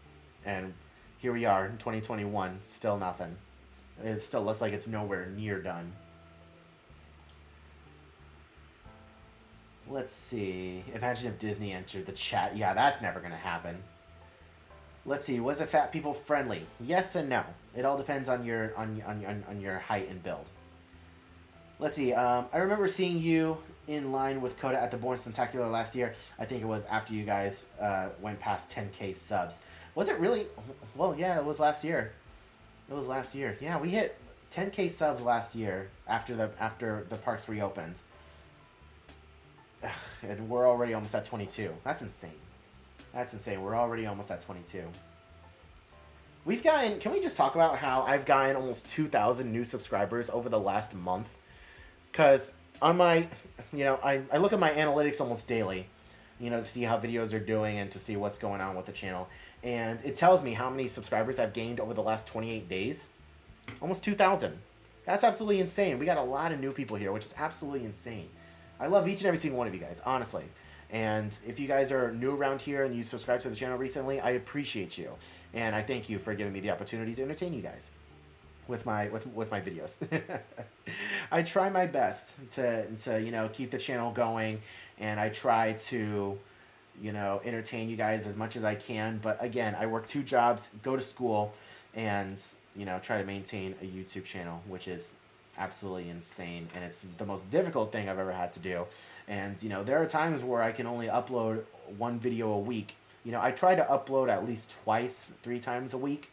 And here we are in 2021, still nothing. It still looks like it's nowhere near done. Let's see. Imagine if Disney entered the chat. Yeah, that's never going to happen. Let's see. Was it fat people friendly? Yes and no. It all depends on your your height and build. Let's see. I remember seeing you in line with Coda at the Born Spectacular last year. I think it was after you guys went past 10K subs. Was it really? Well, yeah, it was last year. It was last year. Yeah, we hit 10K subs last year after the parks reopened. And we're already almost at 22. That's insane. That's insane. We're already almost at 22. We've gotten... Can we just talk about how I've gotten almost 2,000 new subscribers over the last month? Because on my... You know, I look at my analytics almost daily, you know, to see how videos are doing and to see what's going on with the channel. And it tells me how many subscribers I've gained over the last 28 days. Almost 2,000. That's absolutely insane. We got a lot of new people here, which is absolutely insane. I love each and every single one of you guys, honestly. And if you guys are new around here and you subscribed to the channel recently, I appreciate you. And I thank you for giving me the opportunity to entertain you guys with my videos. I try my best to keep the channel going, and I try to entertain you guys as much as I can. But again, I work 2 jobs, go to school, and try to maintain a YouTube channel, which is absolutely insane, and it's the most difficult thing I've ever had to do. And there are times where I can only upload 1 video a week. I try to upload at least 2-3 times a week,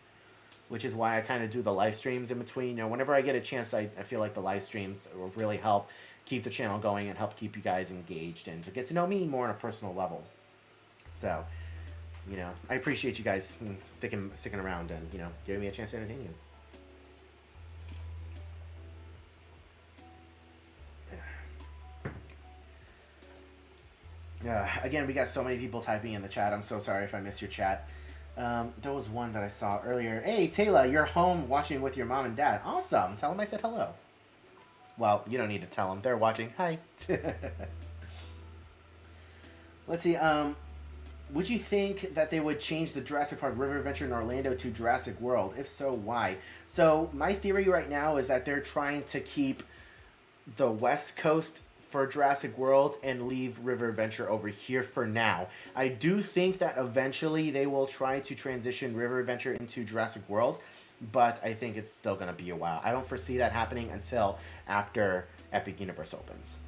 which is why I kind of do the live streams in between. Whenever I get a chance, I feel like the live streams will really help keep the channel going and help keep you guys engaged and to get to know me more on a personal level. So, I appreciate you guys sticking around and, giving me a chance to entertain you. Again, we got so many people typing in the chat. I'm so sorry if I missed your chat. There was one that I saw earlier. Hey, Taylor, you're home watching with your mom and dad. Awesome. Tell them I said hello. Well, you don't need to tell them. They're watching. Hi. Let's see. Would you think that they would change the Jurassic Park River Adventure in Orlando to Jurassic World? If so, why? So my theory right now is that they're trying to keep the West Coast for Jurassic World and leave River Adventure over here for now. I do think that eventually they will try to transition River Adventure into Jurassic World, but I think it's still going to be a while. I don't foresee that happening until after Epic Universe opens.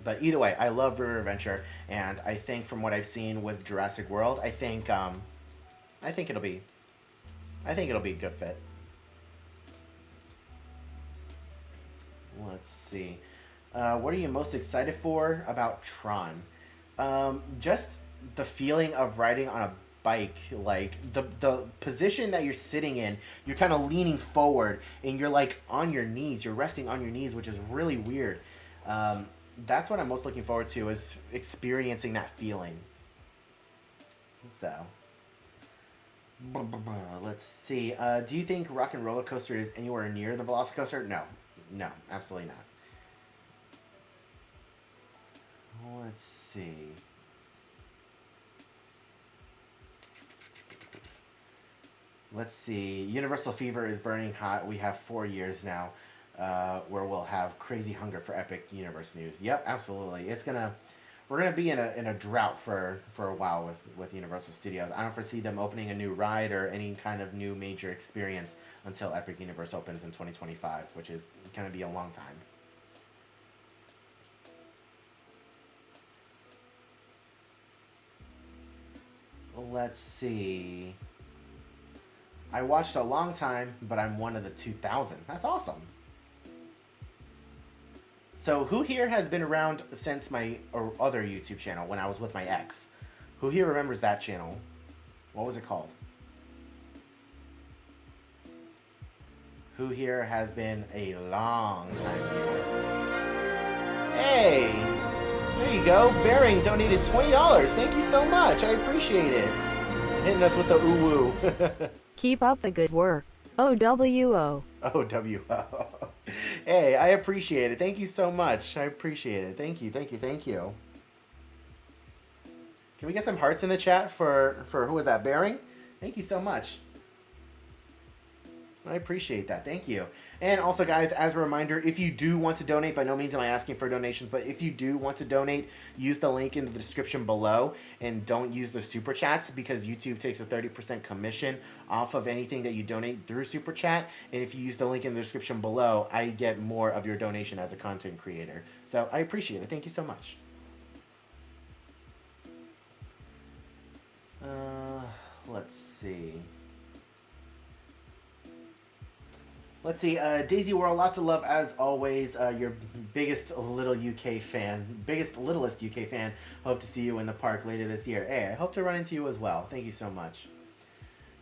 But either way, I love River Adventure, and I think from what I've seen with Jurassic World, I think it'll be a good fit. Let's see. What are you most excited for about Tron? Just the feeling of riding on a bike, like the position that you're sitting in, you're kind of leaning forward and you're like on your knees, you're resting on your knees, which is really weird. That's what I'm most looking forward to, is experiencing that feeling. So, let's see. Do you think Rock and Roller Coaster is anywhere near the VelociCoaster? No, absolutely not. Let's see. Universal Fever is burning hot. We have 4 years now, where we'll have crazy hunger for Epic Universe news. Yep, absolutely. We're gonna be in a drought for a while with Universal Studios. I don't foresee them opening a new ride or any kind of new major experience until Epic Universe opens in 2025, which is gonna be a long time. Let's see. I watched a long time, but I'm one of the 2000. That's awesome. So who here has been around since my other YouTube channel when I was with my ex? Who here remembers that channel? What was it called? Who here has been a long time here? Hey! There you go. Bearing donated $20. Thank you so much. I appreciate it. Hitting us with the ooh-woo. Keep up the good work. OWO. OWO. Hey, I appreciate it. Thank you so much. I appreciate it. Thank you. Can we get some hearts in the chat for who was that, Bearing? Thank you so much. I appreciate that. Thank you. And also, guys, as a reminder, if you do want to donate, by no means am I asking for donations, but if you do want to donate, use the link in the description below and don't use the super chats, because YouTube takes a 30% commission off of anything that you donate through super chat. And if you use the link in the description below, I get more of your donation as a content creator. So I appreciate it. Thank you so much. Let's see. Daisy World, lots of love as always. Your biggest littlest UK fan. Hope to see you in the park later this year. Hey, I hope to run into you as well. Thank you so much.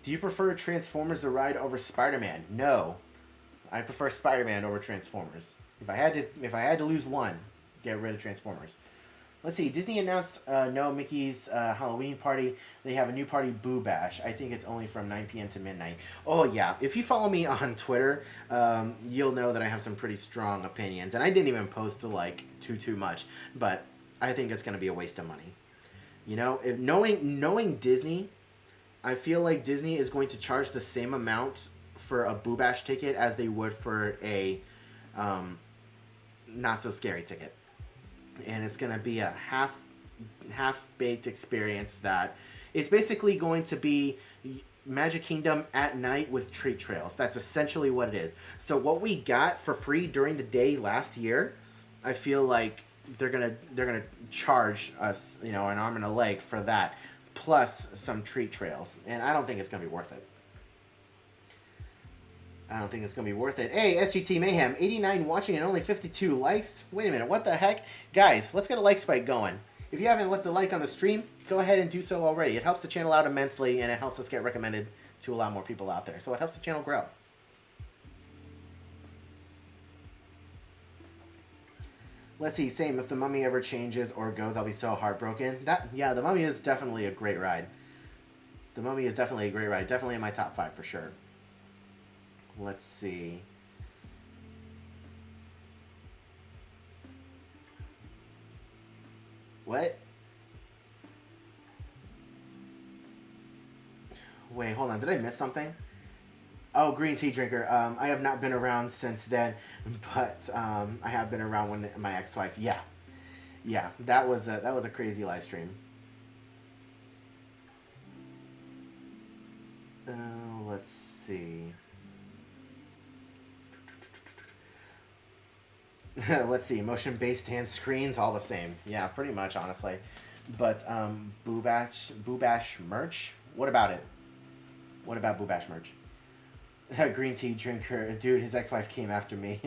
Do you prefer Transformers the ride over Spider-Man? No, I prefer Spider-Man over Transformers. If I had to lose one, get rid of Transformers. Let's see. Disney announced no Mickey's Halloween party. They have a new party, Boo Bash. I think it's only from 9 p.m. to midnight. Oh, yeah. If you follow me on Twitter, you'll know that I have some pretty strong opinions. And I didn't even post to, like, too much. But I think it's going to be a waste of money. You know, if knowing Disney, I feel like Disney is going to charge the same amount for a Boo Bash ticket as they would for a Not So Scary ticket, and it's going to be a half baked experience that is basically going to be Magic Kingdom at night with treat trails. That's essentially what it is. So what we got for free during the day last year, I feel like they're gonna charge us, you know, an arm and a leg for that, plus some treat trails, and I don't think it's gonna be worth it. I don't think it's gonna be worth it. Hey, SGT Mayhem, 89 watching and only 52 likes. Wait a minute, what the heck, guys? Let's get a like spike going. If you haven't left a like on the stream, go ahead and do so already. It helps the channel out immensely, and it helps us get recommended to a lot more people out there. So it helps the channel grow. Let's see, same. If the Mummy ever changes or goes, I'll be so heartbroken. Yeah, the Mummy is definitely a great ride. The Mummy is definitely a great ride. Definitely in my top 5 for sure. Let's see. What? Wait, hold on. Did I miss something? Oh, green tea drinker. I have not been around since then, but I have been around when my ex-wife. Yeah, that was a crazy live stream. Let's see. Let's see. Motion-based hand screens, all the same. Yeah, pretty much, honestly. But Boo Bash merch. What about it? What about Boo Bash merch? Green tea drinker, dude. His ex-wife came after me.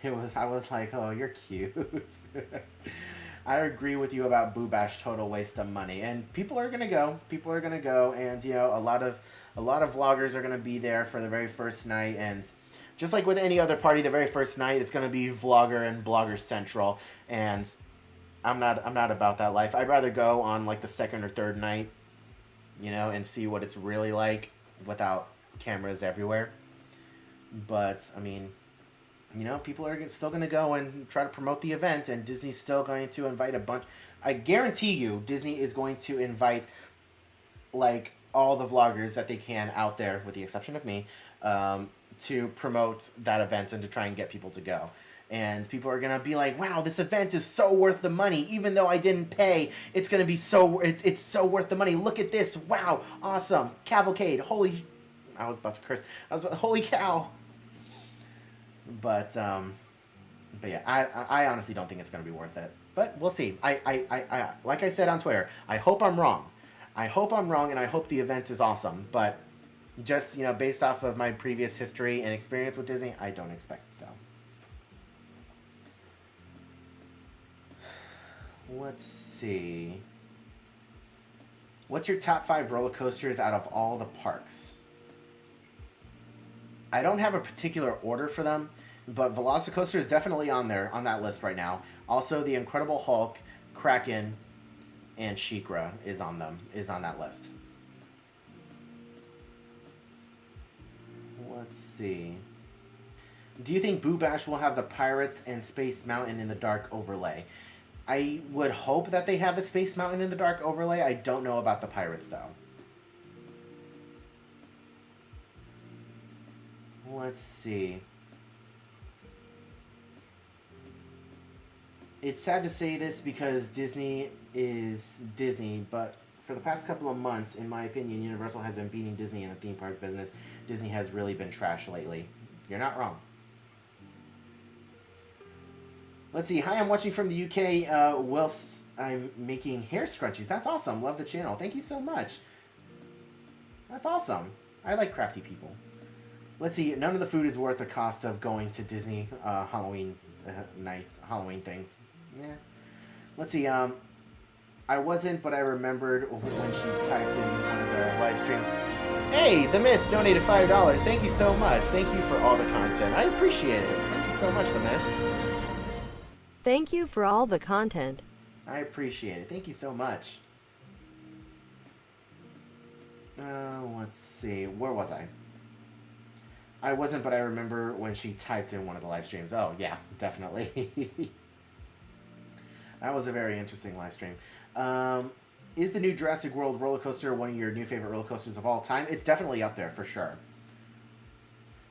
I was like, oh, you're cute. I agree with you about Boo Bash. Total waste of money. And people are gonna go. People are gonna go, and you know, a lot of vloggers are gonna be there for the very first night. And just like with any other party, the very first night it's gonna be vlogger and blogger central. And I'm not about that life. I'd rather go on like the second or third night, you know, and see what it's really like without cameras everywhere. But I mean, you know, people are still going to go and try to promote the event, and Disney's still going to invite a bunch. I guarantee you Disney is going to invite like all the vloggers that they can out there, with the exception of me, to promote that event and to try and get people to go. And people are gonna be like, wow, this event is so worth the money. Even though I didn't pay, it's gonna be it's so worth the money. Look at this. Wow, awesome. Cavalcade. Holy, I was about to curse. Holy cow. But yeah, I honestly don't think it's gonna be worth it. But we'll see. I like I said on Twitter, I hope I'm wrong. I hope I'm wrong, and I hope the event is awesome. But just, you know, based off of my previous history and experience with Disney, I don't expect so. Let's see. What's your top 5 roller coasters out of all the parks? I don't have a particular order for them, but VelociCoaster is definitely on that list right now. Also, the Incredible Hulk, Kraken, and SheiKra is on that list. Let's see. Do you think Boo Bash will have the Pirates and Space Mountain in the Dark overlay? I would hope that they have the Space Mountain in the Dark overlay. I don't know about the Pirates, though. Let's see. It's sad to say this because Disney is Disney, but for the past couple of months, in my opinion, Universal has been beating Disney in the theme park business. Disney has really been trash lately. You're not wrong. Let's see. Hi, I'm watching from the UK whilst I'm making hair scrunchies. That's awesome. Love the channel. Thank you so much. That's awesome. I like crafty people. Let's see. None of the food is worth the cost of going to Disney Halloween night, Halloween things. Yeah. Let's see. I wasn't, but I remembered when she typed in one of the live streams. Hey, The Miss donated $5. Thank you so much. Thank you for all the content. I appreciate it. Thank you so much, The Miss. Thank you for all the content. I appreciate it. Thank you so much. Let's see. Where was I? I wasn't, but I remember when she typed in one of the live streams. Oh, yeah, definitely. That was a very interesting live stream. Is the new Jurassic World roller coaster one of your new favorite roller coasters of all time? It's definitely up there for sure.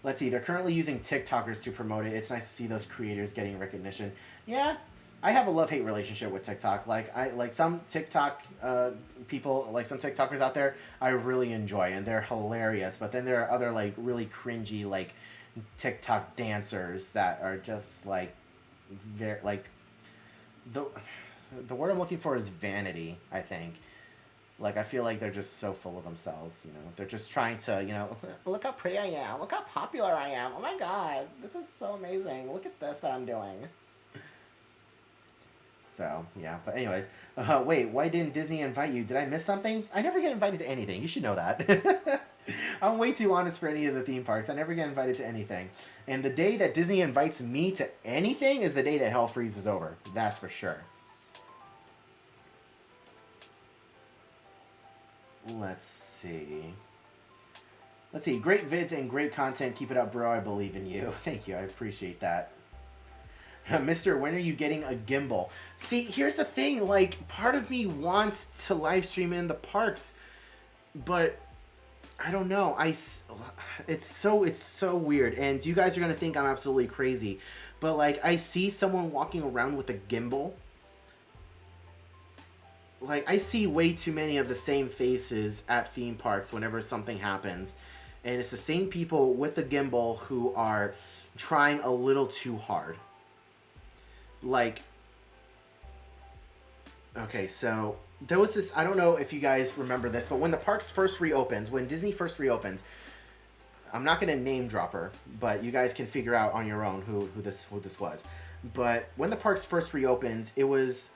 Let's see. They're currently using TikTokers to promote it. It's nice to see those creators getting recognition. Yeah, I have a love-hate relationship with TikTok. Like some TikTok people, like some TikTokers out there, I really enjoy and they're hilarious. But then there are other like really cringy like TikTok dancers that are just like very like the the word I'm looking for is vanity, I think. Like, I feel like they're just so full of themselves, you know. They're just trying to, you know, look how pretty I am. Look how popular I am. Oh my god, this is so amazing. Look at this that I'm doing. So, yeah. But anyways, wait, why didn't Disney invite you? Did I miss something? I never get invited to anything. You should know that. I'm way too honest for any of the theme parks. I never get invited to anything. And the day that Disney invites me to anything is the day that Hell freezes over. That's for sure. Let's see. Let's see. Great vids and great content. Keep it up, bro. I believe in you. Thank you. I appreciate that. Mister, when are you getting a gimbal? See, here's the thing. Like, part of me wants to live stream in the parks, but I don't know. It's so weird. And you guys are going to think I'm absolutely crazy. But, like, I see someone walking around with a gimbal. Like, I see way too many of the same faces at theme parks whenever something happens. And it's the same people with the gimbal who are trying a little too hard. Like, okay, so there was this, I don't know if you guys remember this, but when the parks first reopened, when Disney first reopened, I'm not going to name drop her, but you guys can figure out on your own who this was. But when the parks first reopened, there was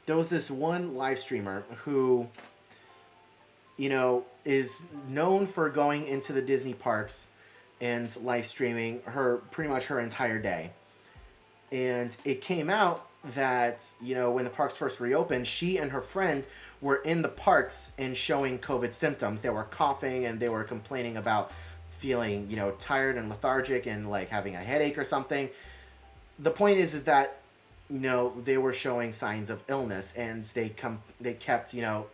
this one live streamer who, you know, is known for going into the Disney parks and live streaming pretty much her entire day. And it came out that, you know, when the parks first reopened, she and her friend were in the parks and showing COVID symptoms. They were coughing and they were complaining about feeling, you know, tired and lethargic and like having a headache or something. The point is that, you know, they were showing signs of illness and they kept, you know,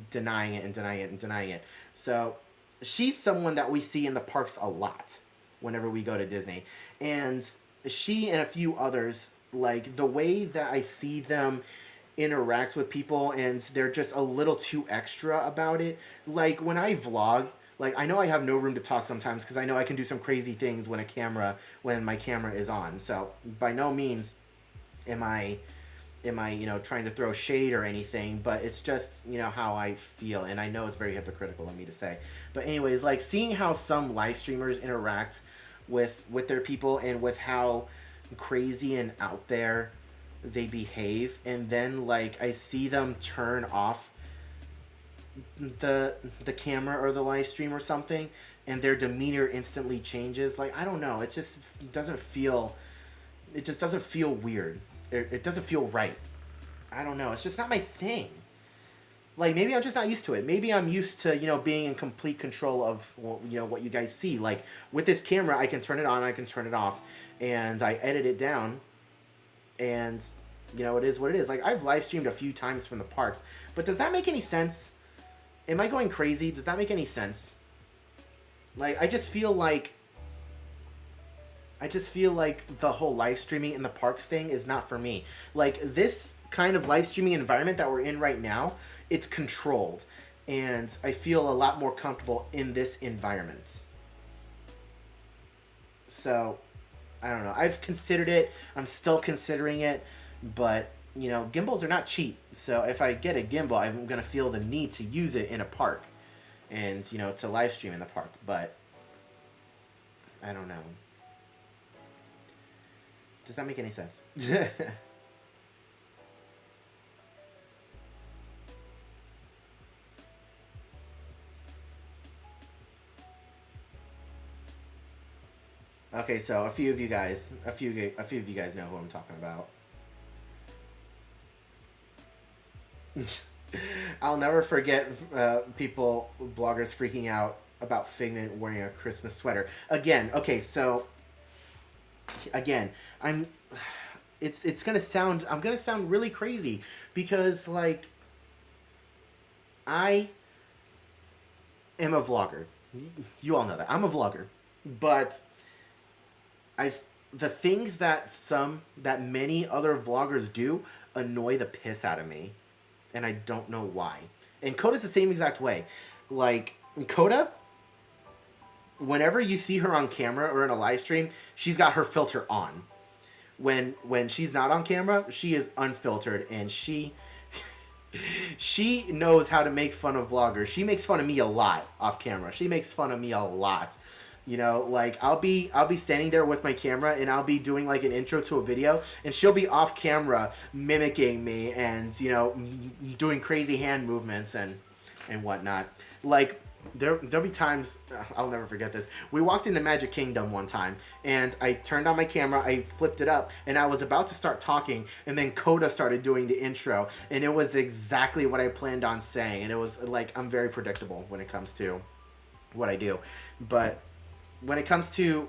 denying it. So she's someone that we see in the parks a lot whenever we go to Disney. And she and a few others, like, the way that I see them interact with people and they're just a little too extra about it. Like, when I vlog, like, I know I have no room to talk sometimes because I know I can do some crazy things when my camera is on. So by no means am I, you know, trying to throw shade or anything, but it's just, you know, how I feel. And I know it's very hypocritical of me to say. But anyways, like, seeing how some live streamers interact with their people and with how crazy and out there they behave, and then like I see them turn off the camera or the live stream or something and their demeanor instantly changes. Like, I don't know, it just doesn't feel weird. It doesn't feel right. I don't know, it's just not my thing. Like, maybe I'm just not used to it. Maybe I'm used to, you know, being in complete control of, well, you know, what you guys see. Like, with this camera, I can turn it on, I can turn it off, and I edit it down, and, you know, it is what it is. Like, I've live streamed a few times from the parks, but does that make any sense? Am I going crazy? Does that make any sense? Like, I just feel like the whole live streaming in the parks thing is not for me. Like, this kind of live streaming environment that we're in right now, it's controlled, and I feel a lot more comfortable in this environment. So, I don't know. I've considered it. I'm still considering it, but, you know, gimbals are not cheap. So if I get a gimbal, I'm going to feel the need to use it in a park and, you know, to live stream in the park. But I don't know. Does that make any sense? Okay, so a few of you guys know who I'm talking about. I'll never forget bloggers freaking out about Figment wearing a Christmas sweater. Again, okay, so again, it's gonna sound, I'm gonna sound really crazy because like I am a vlogger. You all know that I'm a vlogger, but the things that many other vloggers do annoy the piss out of me, and I don't know why. And Coda's the same exact way. Like Coda, whenever you see her on camera or in a live stream, she's got her filter on. When she's not on camera, she is unfiltered, and she knows how to make fun of vloggers. She makes fun of me a lot off camera. She makes fun of me a lot. You know, like I'll be standing there with my camera and I'll be doing like an intro to a video, and she'll be off camera mimicking me and, you know, doing crazy hand movements and whatnot. Like there'll be times, I'll never forget this. We walked into Magic Kingdom one time and I turned on my camera, I flipped it up, and I was about to start talking, and then Coda started doing the intro, and it was exactly what I planned on saying. And it was like, I'm very predictable when it comes to what I do. But when it comes to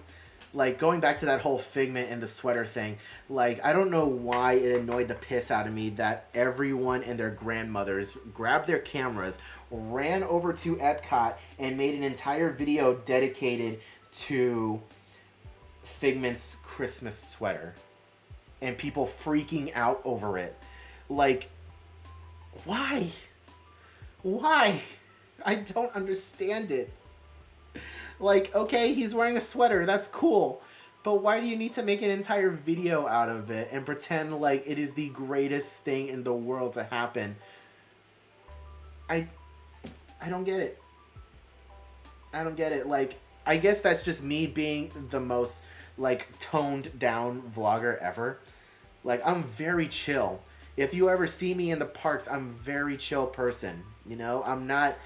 like going back to that whole Figment and the sweater thing, like I don't know why it annoyed the piss out of me that everyone and their grandmothers grabbed their cameras, ran over to Epcot, and made an entire video dedicated to Figment's Christmas sweater, and people freaking out over it. Like, why? I don't understand it. Like, okay, he's wearing a sweater, that's cool, but why do you need to make an entire video out of it and pretend like it is the greatest thing in the world to happen? I don't get it. I don't get it. Like, I guess that's just me being the most, like, toned down vlogger ever. Like, I'm very chill. If you ever see me in the parks, I'm a very chill person. You know, I'm not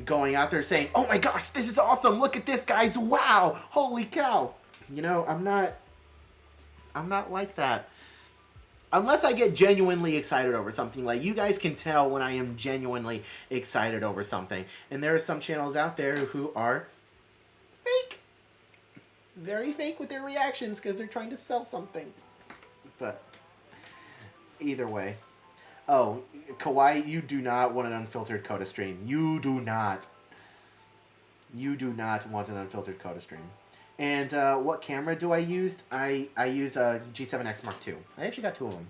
going out there saying, oh my gosh, this is awesome, look at this, guys, wow, holy cow. You know, I'm not like that. Unless I get genuinely excited over something. Like, you guys can tell when I am genuinely excited over something. And there are some channels out there who are fake. Very fake with their reactions because they're trying to sell something. But either way. Oh, Kawaii, you do not want an unfiltered Coda stream. You do not. You do not want an unfiltered Coda stream. And what camera do I use? I use a G7X Mark II. I actually got two of them.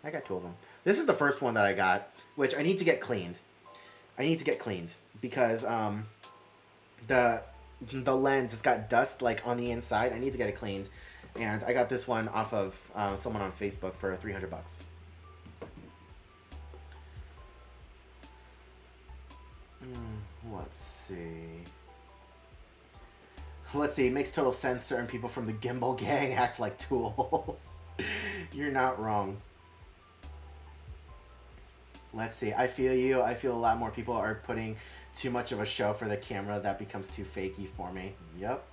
I got two of them. This is the first one that I got, which I need to get cleaned. I need to get cleaned because the lens has got dust like on the inside. I need to get it cleaned. And I got this one off of someone on Facebook for $300. Let's see. Let's see. It makes total sense. Certain people from the Gimbal gang act like tools. You're not wrong. Let's see. I feel you. I feel a lot more people are putting too much of a show for the camera. That becomes too fakey for me. Yep.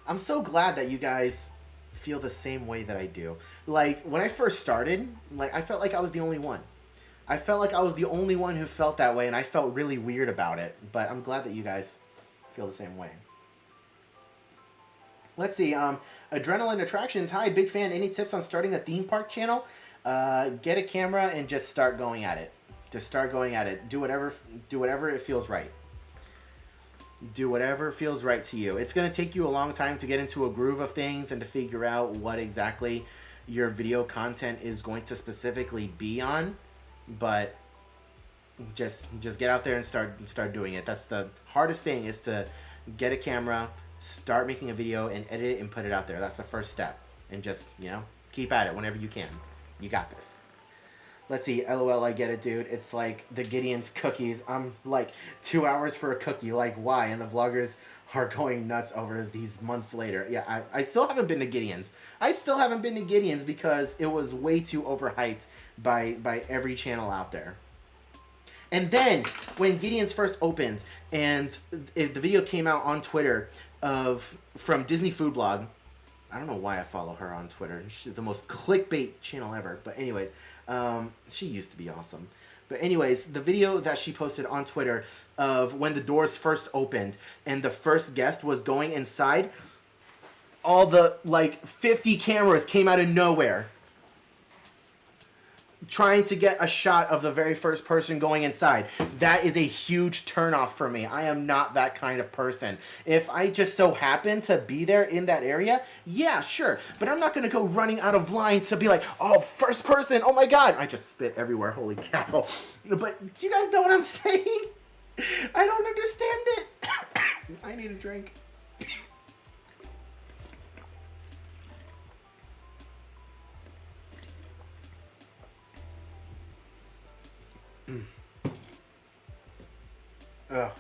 I'm so glad that you guys feel the same way that I do. Like, when I first started, like, I felt like I was the only one. I felt like I was the only one who felt that way, and I felt really weird about it. But I'm glad that you guys feel the same way. Let's see. Adrenaline Attractions. Hi, big fan. Any tips on starting a theme park channel? Get a camera and just start going at it. Just start going at it. Do whatever it feels right. Do whatever feels right to you. It's going to take you a long time to get into a groove of things and to figure out what exactly your video content is going to specifically be on. But just get out there and start doing it. That's the hardest thing, is to get a camera, start making a video, and edit it and put it out there. That's the first step. And just, you know, keep at it whenever you can. You got this. Let's see. LOL, I get it, dude. It's like the Gideon's cookies. I'm like 2 hours for a cookie. Like, why? And the vloggers are going nuts over these months later. Yeah, I still haven't been to Gideon's. I still haven't been to Gideon's because it was way too overhyped by every channel out there. And then when Gideon's first opened and the video came out on Twitter from Disney Food Blog. I don't know why I follow her on Twitter. She's the most clickbait channel ever. But anyways, she used to be awesome. But anyways, the video that she posted on Twitter of when the doors first opened and the first guest was going inside, all the like 50 cameras came out of nowhere. trying to get a shot of the very first person going inside. That is a huge turnoff for me. I am not that kind of person. If I just so happen to be there in that area, yeah, sure. But I'm not going to go running out of line to be like, oh, first person, oh my God. I just spit everywhere, holy cow. But do you guys know what I'm saying? I don't understand it. I need a drink. Ugh.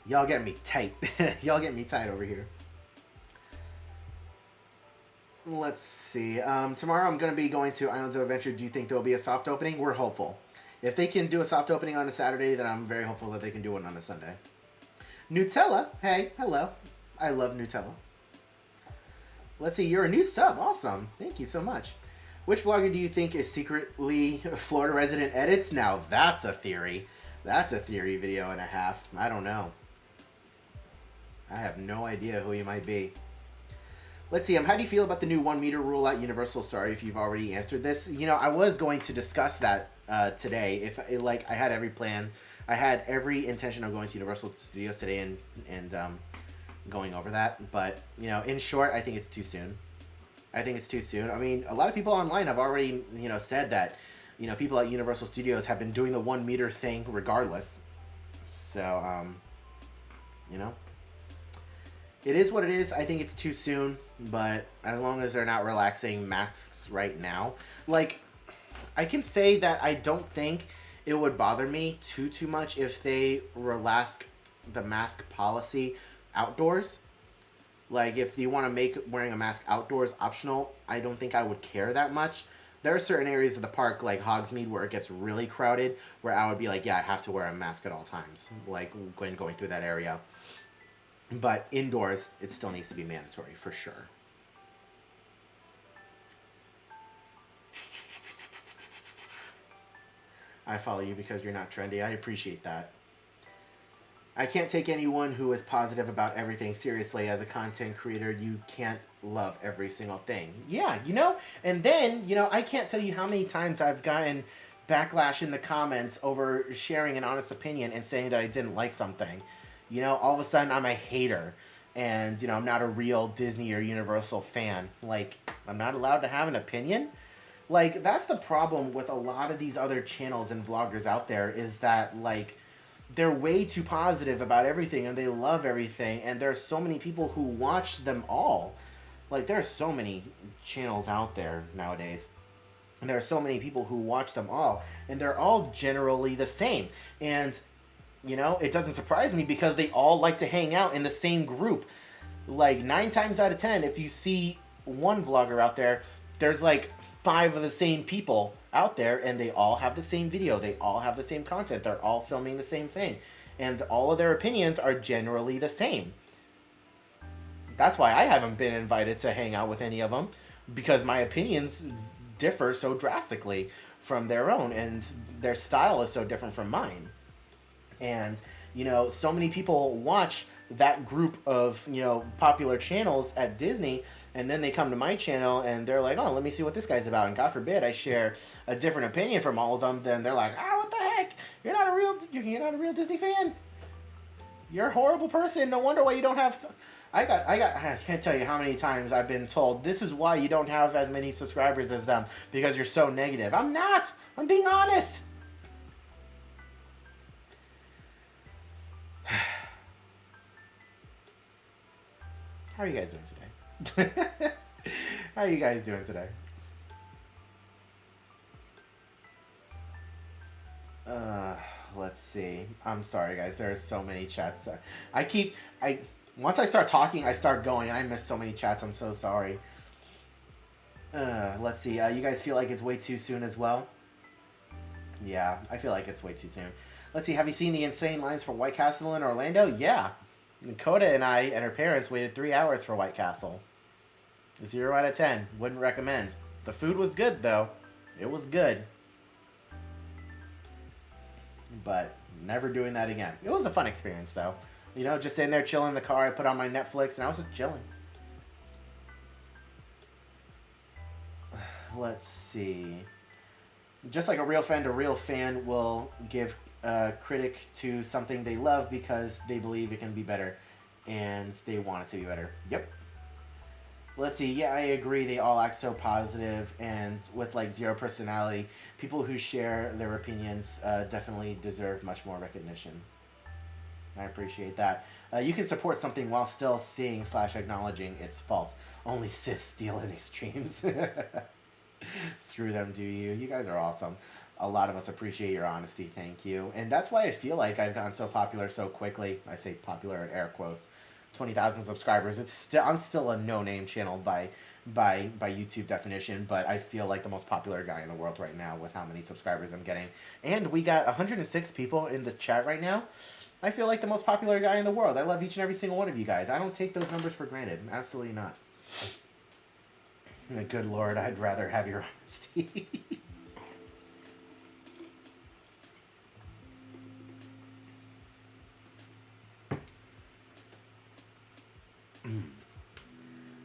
Y'all get me tight. Y'all get me tight over here. Let's see. Tomorrow I'm going to be going to Islands of Adventure. Do you think there will be a soft opening? We're hopeful. If they can do a soft opening on a Saturday, then I'm very hopeful that they can do one on a Sunday. Nutella. Hey, hello. I love Nutella. Let's see. You're a new sub. Awesome. Thank you so much. Which vlogger do you think is secretly Florida resident edits? Now that's a theory. That's a theory video and a half. I don't know. I have no idea who he might be. Let's see. How do you feel about the new 1 meter rule at Universal? Sorry if you've already answered this. You know, I was going to discuss that today. If I had every plan, I had every intention of going to Universal Studios today and going over that. But you know, in short, I think it's too soon. I think it's too soon. I mean, a lot of people online have already, you know, said that, you know, people at Universal Studios have been doing the 1 meter thing regardless. So, you know, it is what it is. I think it's too soon, but as long as they're not relaxing masks right now, like, I can say that I don't think it would bother me too much if they relaxed the mask policy outdoors. Like, if you want to make wearing a mask outdoors optional, I don't think I would care that much. There are certain areas of the park, like Hogsmeade, where it gets really crowded, where I would be like, yeah, I have to wear a mask at all times, like when going through that area. But indoors, it still needs to be mandatory, for sure. I follow you because you're not trendy. I appreciate that. I can't take anyone who is positive about everything seriously. As a content creator, you can't love every single thing. Yeah, you know? And then, you know, I can't tell you how many times I've gotten backlash in the comments over sharing an honest opinion and saying that I didn't like something. You know, all of a sudden I'm a hater. And, you know, I'm not a real Disney or Universal fan. Like, I'm not allowed to have an opinion? Like, that's the problem with a lot of these other channels and vloggers out there, is that, like, they're way too positive about everything and they love everything, and there are so many people who watch them all. Like, there are so many channels out there nowadays, and there are so many people who watch them all, and they're all generally the same. And, you know, it doesn't surprise me because they all like to hang out in the same group. Like, 9 times out of 10, if you see one vlogger out there, there's like 5 of the same people out there, and they all have the same video, they all have the same content, they're all filming the same thing, and all of their opinions are generally the same. That's why I haven't been invited to hang out with any of them, because my opinions differ so drastically from their own, and their style is so different from mine. And, you know, so many people watch that group of, you know, popular channels at Disney, and then they come to my channel and they're like, oh, let me see what this guy's about. And God forbid I share a different opinion from all of them. Then they're like, what the heck? You're not a real Disney fan. You're a horrible person. No wonder why you don't have. I can't tell you how many times I've been told this is why you don't have as many subscribers as them, because you're so negative. I'm not. I'm being honest. How are you guys doing today? How are you guys doing today? Let's see. I'm sorry, guys. There are so many chats that once I start talking, I start going. I miss so many chats. I'm so sorry. Let's see. You guys feel like it's way too soon as well? Yeah, I feel like it's way too soon. Let's see. Have you seen the insane lines for White Castle in Orlando? Yeah. Coda and I and her parents waited 3 hours for White Castle. 0 out of 10. Wouldn't recommend. The food was good, though. It was good. But never doing that again. It was a fun experience, though. You know, just sitting there chilling in the car. I put on my Netflix, and I was just chilling. Let's see. Just like a real fan will give a critic to something they love because they believe it can be better and they want it to be better. Yep. Let's see. Yeah, I agree. They all act so positive and with like zero personality. People who share their opinions definitely deserve much more recognition. I appreciate that. You can support something while still seeing / acknowledging its faults. Only Sith steal in extremes. Screw them, do you? You guys are awesome. A lot of us appreciate your honesty. Thank you. And that's why I feel like I've gotten so popular so quickly. I say popular in air quotes. 20,000 subscribers. I'm still a no-name channel by YouTube definition, but I feel like the most popular guy in the world right now with how many subscribers I'm getting. And we got 106 people in the chat right now. I feel like the most popular guy in the world. I love each and every single one of you guys. I don't take those numbers for granted. Absolutely not. Good Lord, I'd rather have your honesty.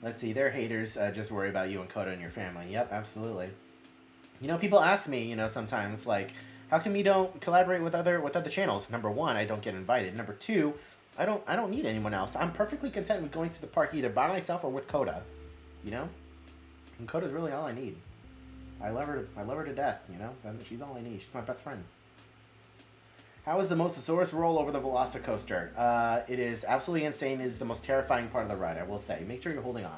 Let's see, they're haters. Just worry about you and Coda and your family. Yep, absolutely. You know, people ask me, you know, sometimes, like, how come you don't collaborate with other channels? Number one, I don't get invited. Number two, I don't need anyone else. I'm perfectly content with going to the park either by myself or with Coda. You know? And Coda's really all I need. I love her to death, you know? She's all I need. She's my best friend. How is the Mosasaurus roll over the VelociCoaster? It is absolutely insane. It is the most terrifying part of the ride, I will say. Make sure you're holding on.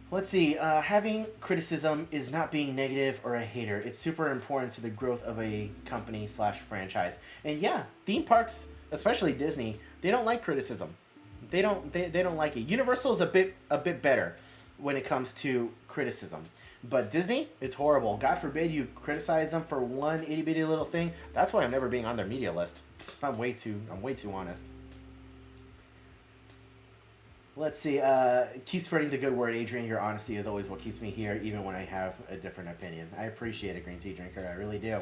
Let's see. Having criticism is not being negative or a hater. It's super important to the growth of a company / franchise. And yeah, theme parks, especially Disney, they don't like criticism. They don't like it. Universal is a bit better when it comes to criticism. But Disney, it's horrible. God forbid you criticize them for one itty bitty little thing. That's why I'm never being on their media list. I'm way too honest. Let's see. Keep spreading the good word, Adrian. Your honesty is always what keeps me here, even when I have a different opinion. I appreciate it, Green Tea Drinker. I really do.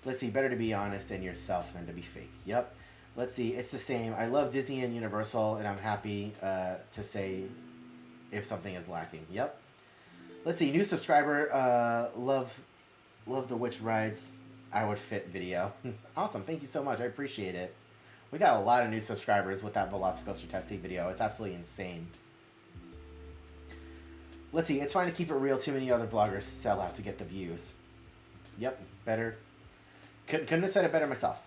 Let's see. Better to be honest and yourself than to be fake. Yep. Let's see. It's the same. I love Disney and Universal, and I'm happy to say if something is lacking. Yep. Let's see. New subscriber. Love the Witch Rides I Would Fit video. Awesome. Thank you so much. I appreciate it. We got a lot of new subscribers with that VelociCoaster testing video. It's absolutely insane. Let's see. It's fine to keep it real. Too many other vloggers sell out to get the views. Yep. Better. Couldn't have said it better myself.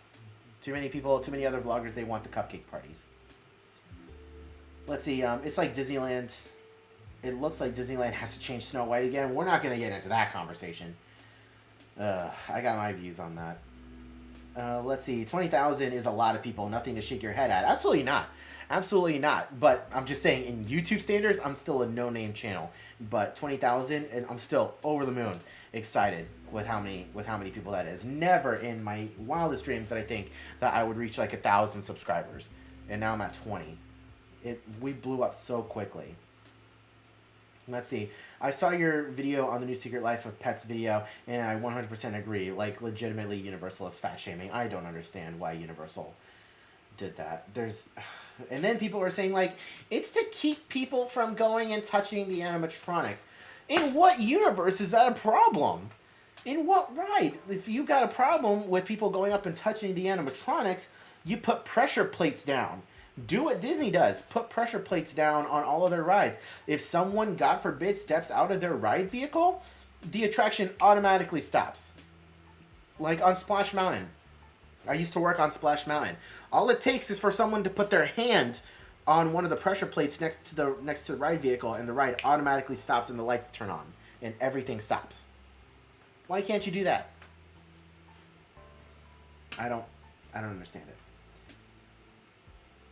Too many people, too many other vloggers, they want the cupcake parties. Let's see. It's like Disneyland. It looks like Disneyland has to change Snow White again. We're not going to get into that conversation. I got my views on that. Let's see. 20,000 is a lot of people. Nothing to shake your head at. Absolutely not. Absolutely not. But I'm just saying, in YouTube standards, I'm still a no-name channel. But 20,000, and I'm still over the moon excited with how many people that is. Never in my wildest dreams did I think that I would reach like 1,000 subscribers. And now I'm at 20. We blew up so quickly. Let's see. I saw your video on the new Secret Life of Pets video, and I 100% agree. Like, legitimately, Universal is fat shaming. I don't understand why Universal did that. And then people were saying, like, it's to keep people from going and touching the animatronics. In what universe is that a problem? In what ride? If you got a problem with people going up and touching the animatronics, you put pressure plates down. Do what Disney does. Put pressure plates down on all of their rides. If someone, God forbid, steps out of their ride vehicle, the attraction automatically stops. Like on Splash Mountain. I used to work on Splash Mountain. All it takes is for someone to put their hand on one of the pressure plates next to the ride vehicle, and the ride automatically stops and the lights turn on and everything stops. Why can't you do that? I don't understand it.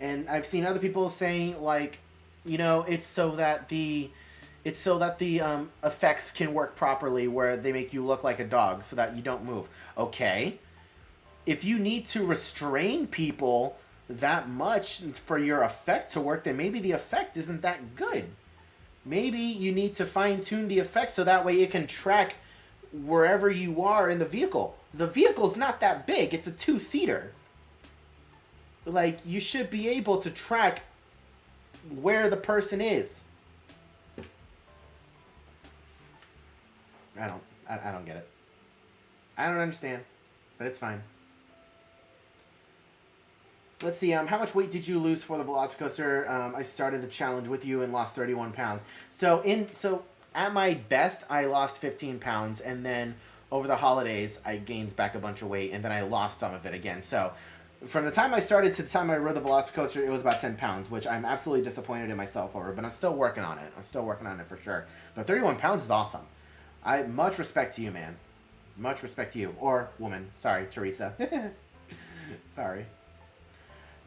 And I've seen other people saying, like, you know, it's so that the effects can work properly, where they make you look like a dog so that you don't move. Okay. If you need to restrain people that much for your effect to work, then maybe the effect isn't that good. Maybe you need to fine-tune the effect so that way it can track wherever you are in the vehicle. The vehicle's not that big. It's a 2-seater. Like, you should be able to track where the person is. I don't get it. I don't understand, but it's fine. Let's see. How much weight did you lose for the VelociCoaster? I started the challenge with you and lost 31 pounds. So at my best, I lost 15 pounds, and then over the holidays, I gained back a bunch of weight, and then I lost some of it again. So from the time I started to the time I rode the VelociCoaster, it was about 10 pounds, which I'm absolutely disappointed in myself over, but I'm still working on it. I'm still working on it for sure. But 31 pounds is awesome. Much respect to you, man. Much respect to you. Or woman. Sorry, Teresa. Sorry.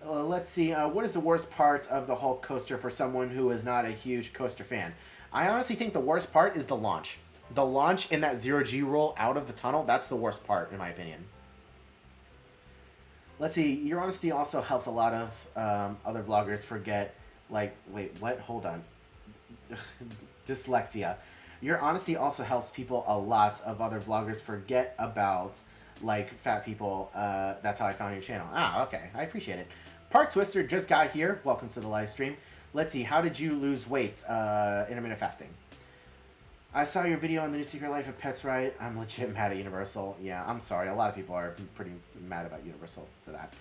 Let's see. What is the worst part of the Hulk coaster for someone who is not a huge coaster fan? I honestly think the worst part is the launch. The launch in that zero-G roll out of the tunnel, that's the worst part, in my opinion. Let's see. Your honesty also helps a lot of other vloggers forget, like, wait, what? Hold on. Dyslexia. Your honesty also helps people, a lot of other vloggers, forget about, like, fat people. That's how I found your channel. Ah, okay. I appreciate it. Park Twister just got here. Welcome to the live stream. Let's see. How did you lose weight? Intermittent fasting. I saw your video on the new Secret Life of Pets ride. I'm legit mad at Universal. Yeah, I'm sorry. A lot of people are pretty mad about Universal for that.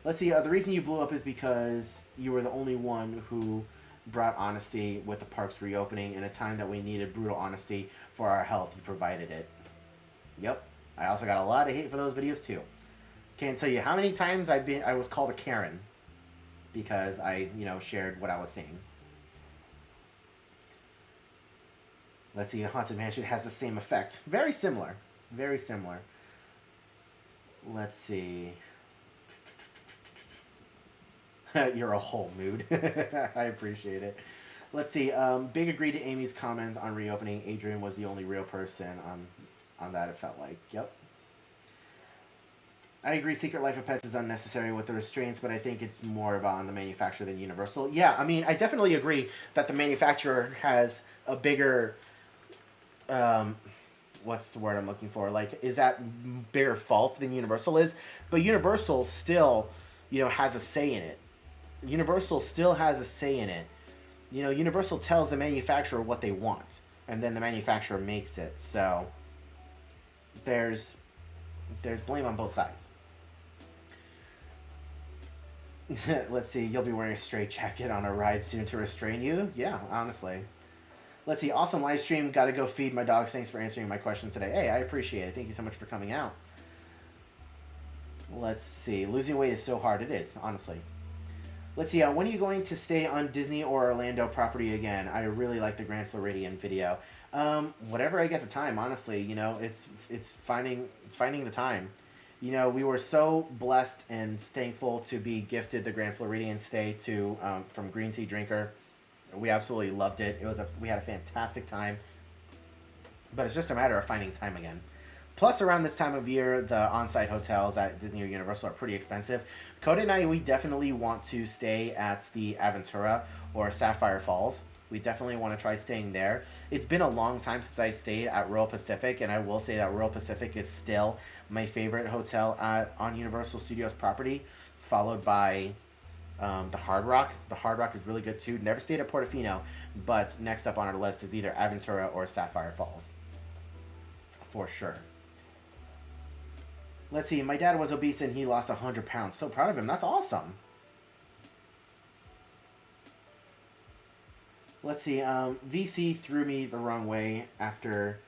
Let's see. The reason you blew up is because you were the only one who brought honesty with the parks reopening in a time that we needed brutal honesty for our health. You provided it. Yep. I also got a lot of hate for those videos too. Can't tell you how many times I was called a Karen because I, shared what I was seeing. Let's see, the Haunted Mansion has the same effect. Very similar. Very similar. Let's see. You're a whole mood. I appreciate it. Let's see. Big agree to Amy's comment on reopening. Adrian was the only real person on that, it felt like. Yep. I agree Secret Life of Pets is unnecessary with the restraints, but I think it's more about on the manufacturer than Universal. Yeah, I mean, I definitely agree that the manufacturer has a bigger... what's the word I'm looking for? Like, is that bigger fault than Universal is? But Universal still, has a say in it. Universal still has a say in it. Universal tells the manufacturer what they want, and then the manufacturer makes it. So there's blame on both sides. Let's see. You'll be wearing a straight jacket on a ride soon to restrain you? Yeah, honestly. Let's see. Awesome live stream. Got to go feed my dogs. Thanks for answering my question today. Hey, I appreciate it. Thank you so much for coming out. Let's see. Losing weight is so hard. It is, honestly. Let's see. When are you going to stay on Disney or Orlando property again? I really like the Grand Floridian video. Whatever I get the time, honestly. It's finding the time. We were so blessed and thankful to be gifted the Grand Floridian stay from Green Tea Drinker. We absolutely loved it. We had a fantastic time. But it's just a matter of finding time again. Plus, around this time of year, the on-site hotels at Disney or Universal are pretty expensive. Cody and I, we definitely want to stay at the Aventura or Sapphire Falls. We definitely want to try staying there. It's been a long time since I stayed at Royal Pacific, and I will say that Royal Pacific is still my favorite hotel on Universal Studios property, followed by the Hard Rock. The Hard Rock is really good too. Never stayed at Portofino, but next up on our list is either Aventura or Sapphire Falls. For sure. Let's see. My dad was obese and he lost 100 pounds. So proud of him. That's awesome. Let's see. VC threw me the wrong way after...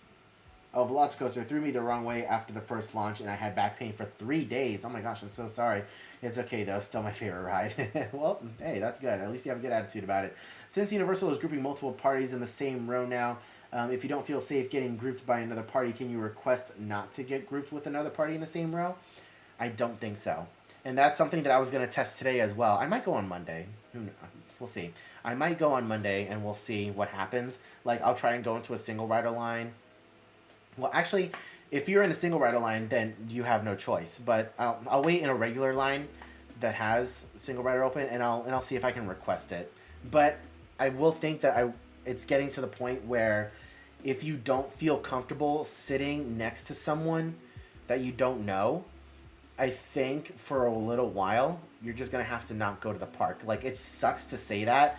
Oh, VelociCoaster threw me the wrong way after the first launch, and I had back pain for 3 days. Oh my gosh, I'm so sorry. It's okay, though. Still my favorite ride. Well, hey, that's good. At least you have a good attitude about it. Since Universal is grouping multiple parties in the same row now, if you don't feel safe getting grouped by another party, can you request not to get grouped with another party in the same row? I don't think so. And that's something that I was going to test today as well. I might go on Monday. Who knows? We'll see. I might go on Monday, and we'll see what happens. Like, I'll try and go into a single rider line. Well, actually, if you're in a single rider line, then you have no choice. But I'll wait in a regular line that has single rider open, and I'll see if I can request it. But I will think that it's getting to the point where if you don't feel comfortable sitting next to someone that you don't know, I think for a little while you're just gonna have to not go to the park. Like, it sucks to say that,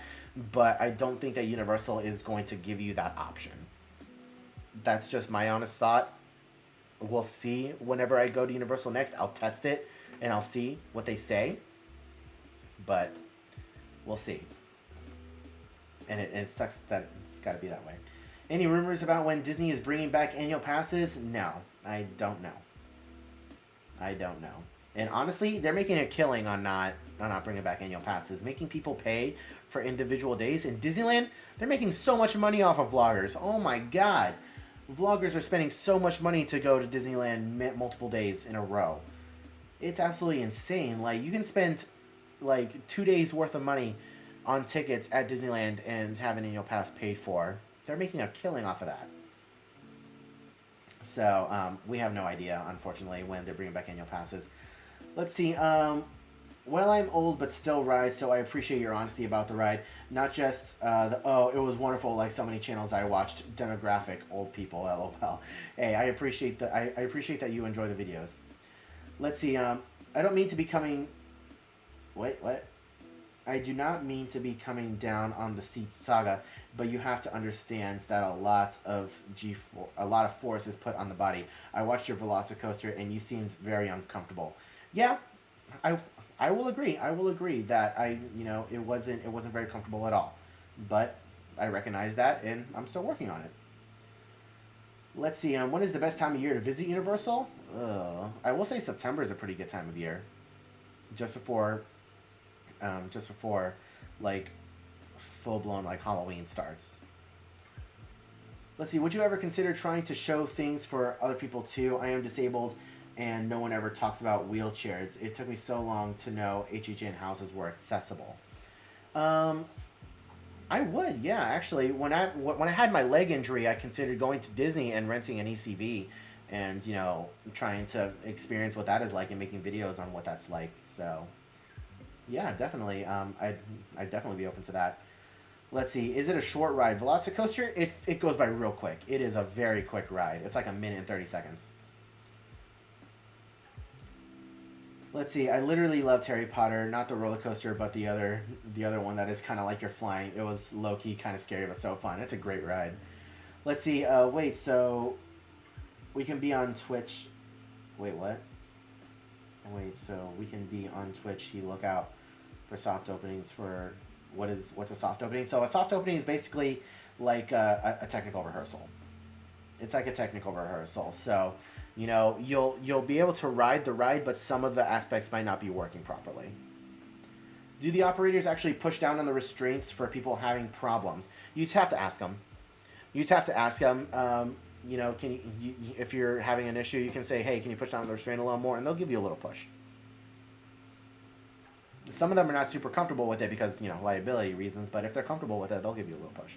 but I don't think that Universal is going to give you that option. That's just my honest thought. We'll see. Whenever I go to Universal next, I'll test it and I'll see what they say. But we'll see. And it sucks that it's got to be that way. Any rumors about when Disney is bringing back annual passes? No, I don't know. I don't know. And honestly, they're making a killing on not bringing back annual passes, making people pay for individual days. In Disneyland, they're making so much money off of vloggers. Oh my god. Vloggers are spending so much money to go to Disneyland multiple days in a row. It's absolutely insane. Like, you can spend like 2 days worth of money on tickets at Disneyland and have an annual pass paid for. They're making a killing off of that. So, we have no idea, unfortunately, when they're bringing back annual passes. Let's see. Well, I'm old but still ride, so I appreciate your honesty about the ride. Not just it was wonderful, like so many channels I watched, demographic old people, lol. Hey, I appreciate that you enjoy the videos. Let's see. I don't mean to be coming. Wait, what? I do not mean to be coming down on the seats saga, but you have to understand that a lot of force is put on the body. I watched your VelociCoaster and you seemed very uncomfortable. Yeah, I will agree. I will agree that it wasn't very comfortable at all. But I recognize that and I'm still working on it. Let's see. When is the best time of year to visit Universal? I will say September is a pretty good time of year. Just before like full-blown like Halloween starts. Let's see, would you ever consider trying to show things for other people too? I am disabled and no one ever talks about wheelchairs. It took me so long to know HHN houses were accessible. I would, yeah, actually. When I had my leg injury, I considered going to Disney and renting an ECV and, trying to experience what that is like and making videos on what that's like. So yeah, definitely. I'd definitely be open to that. Let's see. Is it a short ride? VelociCoaster, it goes by real quick. It is a very quick ride. It's like 1 minute and 30 seconds. Let's see. I literally loved Harry Potter, not the roller coaster, but the other one that is kind of like you're flying. It was low key, kind of scary, but so fun. It's a great ride. Let's see. Wait. So we can be on Twitch. Wait, what? Wait, so we can be on Twitch. You look out for soft openings for what's a soft opening? So a soft opening is basically like a technical rehearsal. It's like a technical rehearsal. So, you'll be able to ride the ride, but some of the aspects might not be working properly. Do the operators actually push down on the restraints for people having problems? You'd have to ask them. Can you, if you're having an issue, you can say, hey, can you push down the restraint a little more? And they'll give you a little push. Some of them are not super comfortable with it because, liability reasons, but if they're comfortable with it, they'll give you a little push.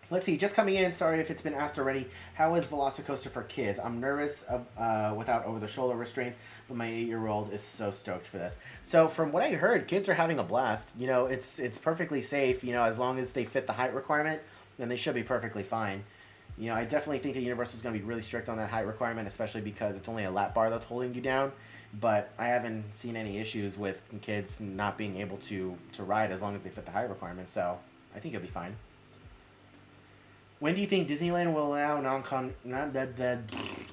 Let's see, just coming in, sorry if it's been asked already, how is VelociCoaster for kids? I'm nervous without over-the-shoulder restraints, but my 8-year-old is so stoked for this. So from what I heard, kids are having a blast. It's perfectly safe, as long as they fit the height requirement, then they should be perfectly fine. I definitely think that Universal is going to be really strict on that height requirement, especially because it's only a lap bar that's holding you down. But I haven't seen any issues with kids not being able to ride as long as they fit the height requirement, so I think it'll be fine. When do you think Disneyland will allow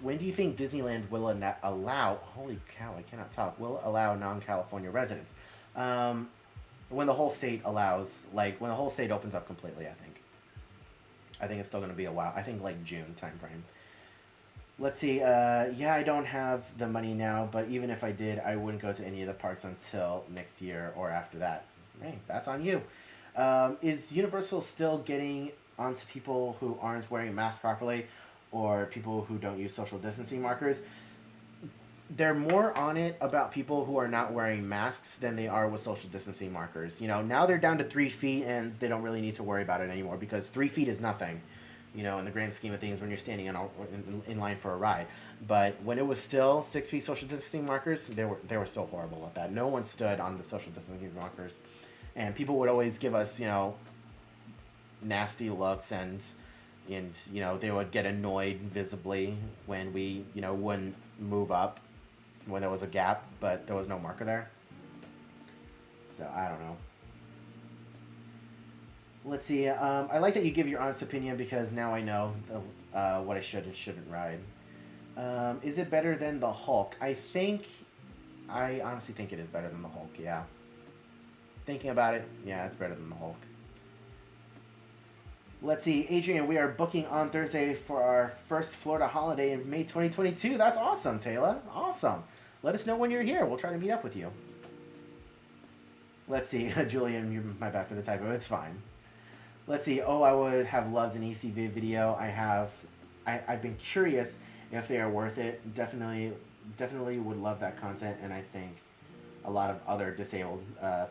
When do you think Disneyland will allow? Holy cow! I cannot talk. Will allow non-California residents? When the whole state allows, when the whole state opens up completely, I think. I think it's still going to be a while. I think June timeframe. Let's see. I don't have the money now, but even if I did, I wouldn't go to any of the parks until next year or after that. Hey, that's on you. Is Universal still getting onto people who aren't wearing masks properly or people who don't use social distancing markers? They're more on it about people who are not wearing masks than they are with social distancing markers. Now they're down to 3 feet and they don't really need to worry about it anymore because 3 feet is nothing, in the grand scheme of things when you're standing in line for a ride. But when it was still 6 feet social distancing markers, they were still horrible at that. No one stood on the social distancing markers. And people would always give us, nasty looks and they would get annoyed visibly when we, wouldn't move up when there was a gap, but there was no marker there. So, I don't know. Let's see. I like that you give your honest opinion because now I know what I should and shouldn't ride. Is it better than the Hulk? I honestly think it is better than the Hulk, yeah. Thinking about it, yeah, it's better than the Hulk. Let's see, Adrian, we are booking on Thursday for our first Florida holiday in May 2022. That's awesome, Taylor. Awesome. Let us know when you're here. We'll try to meet up with you. Let's see, Julian, you're my bad for the typo. It's fine. Let's see. Oh, I would have loved an ECV video. I've been curious if they are worth it. Definitely would love that content, and I think a lot of other disabled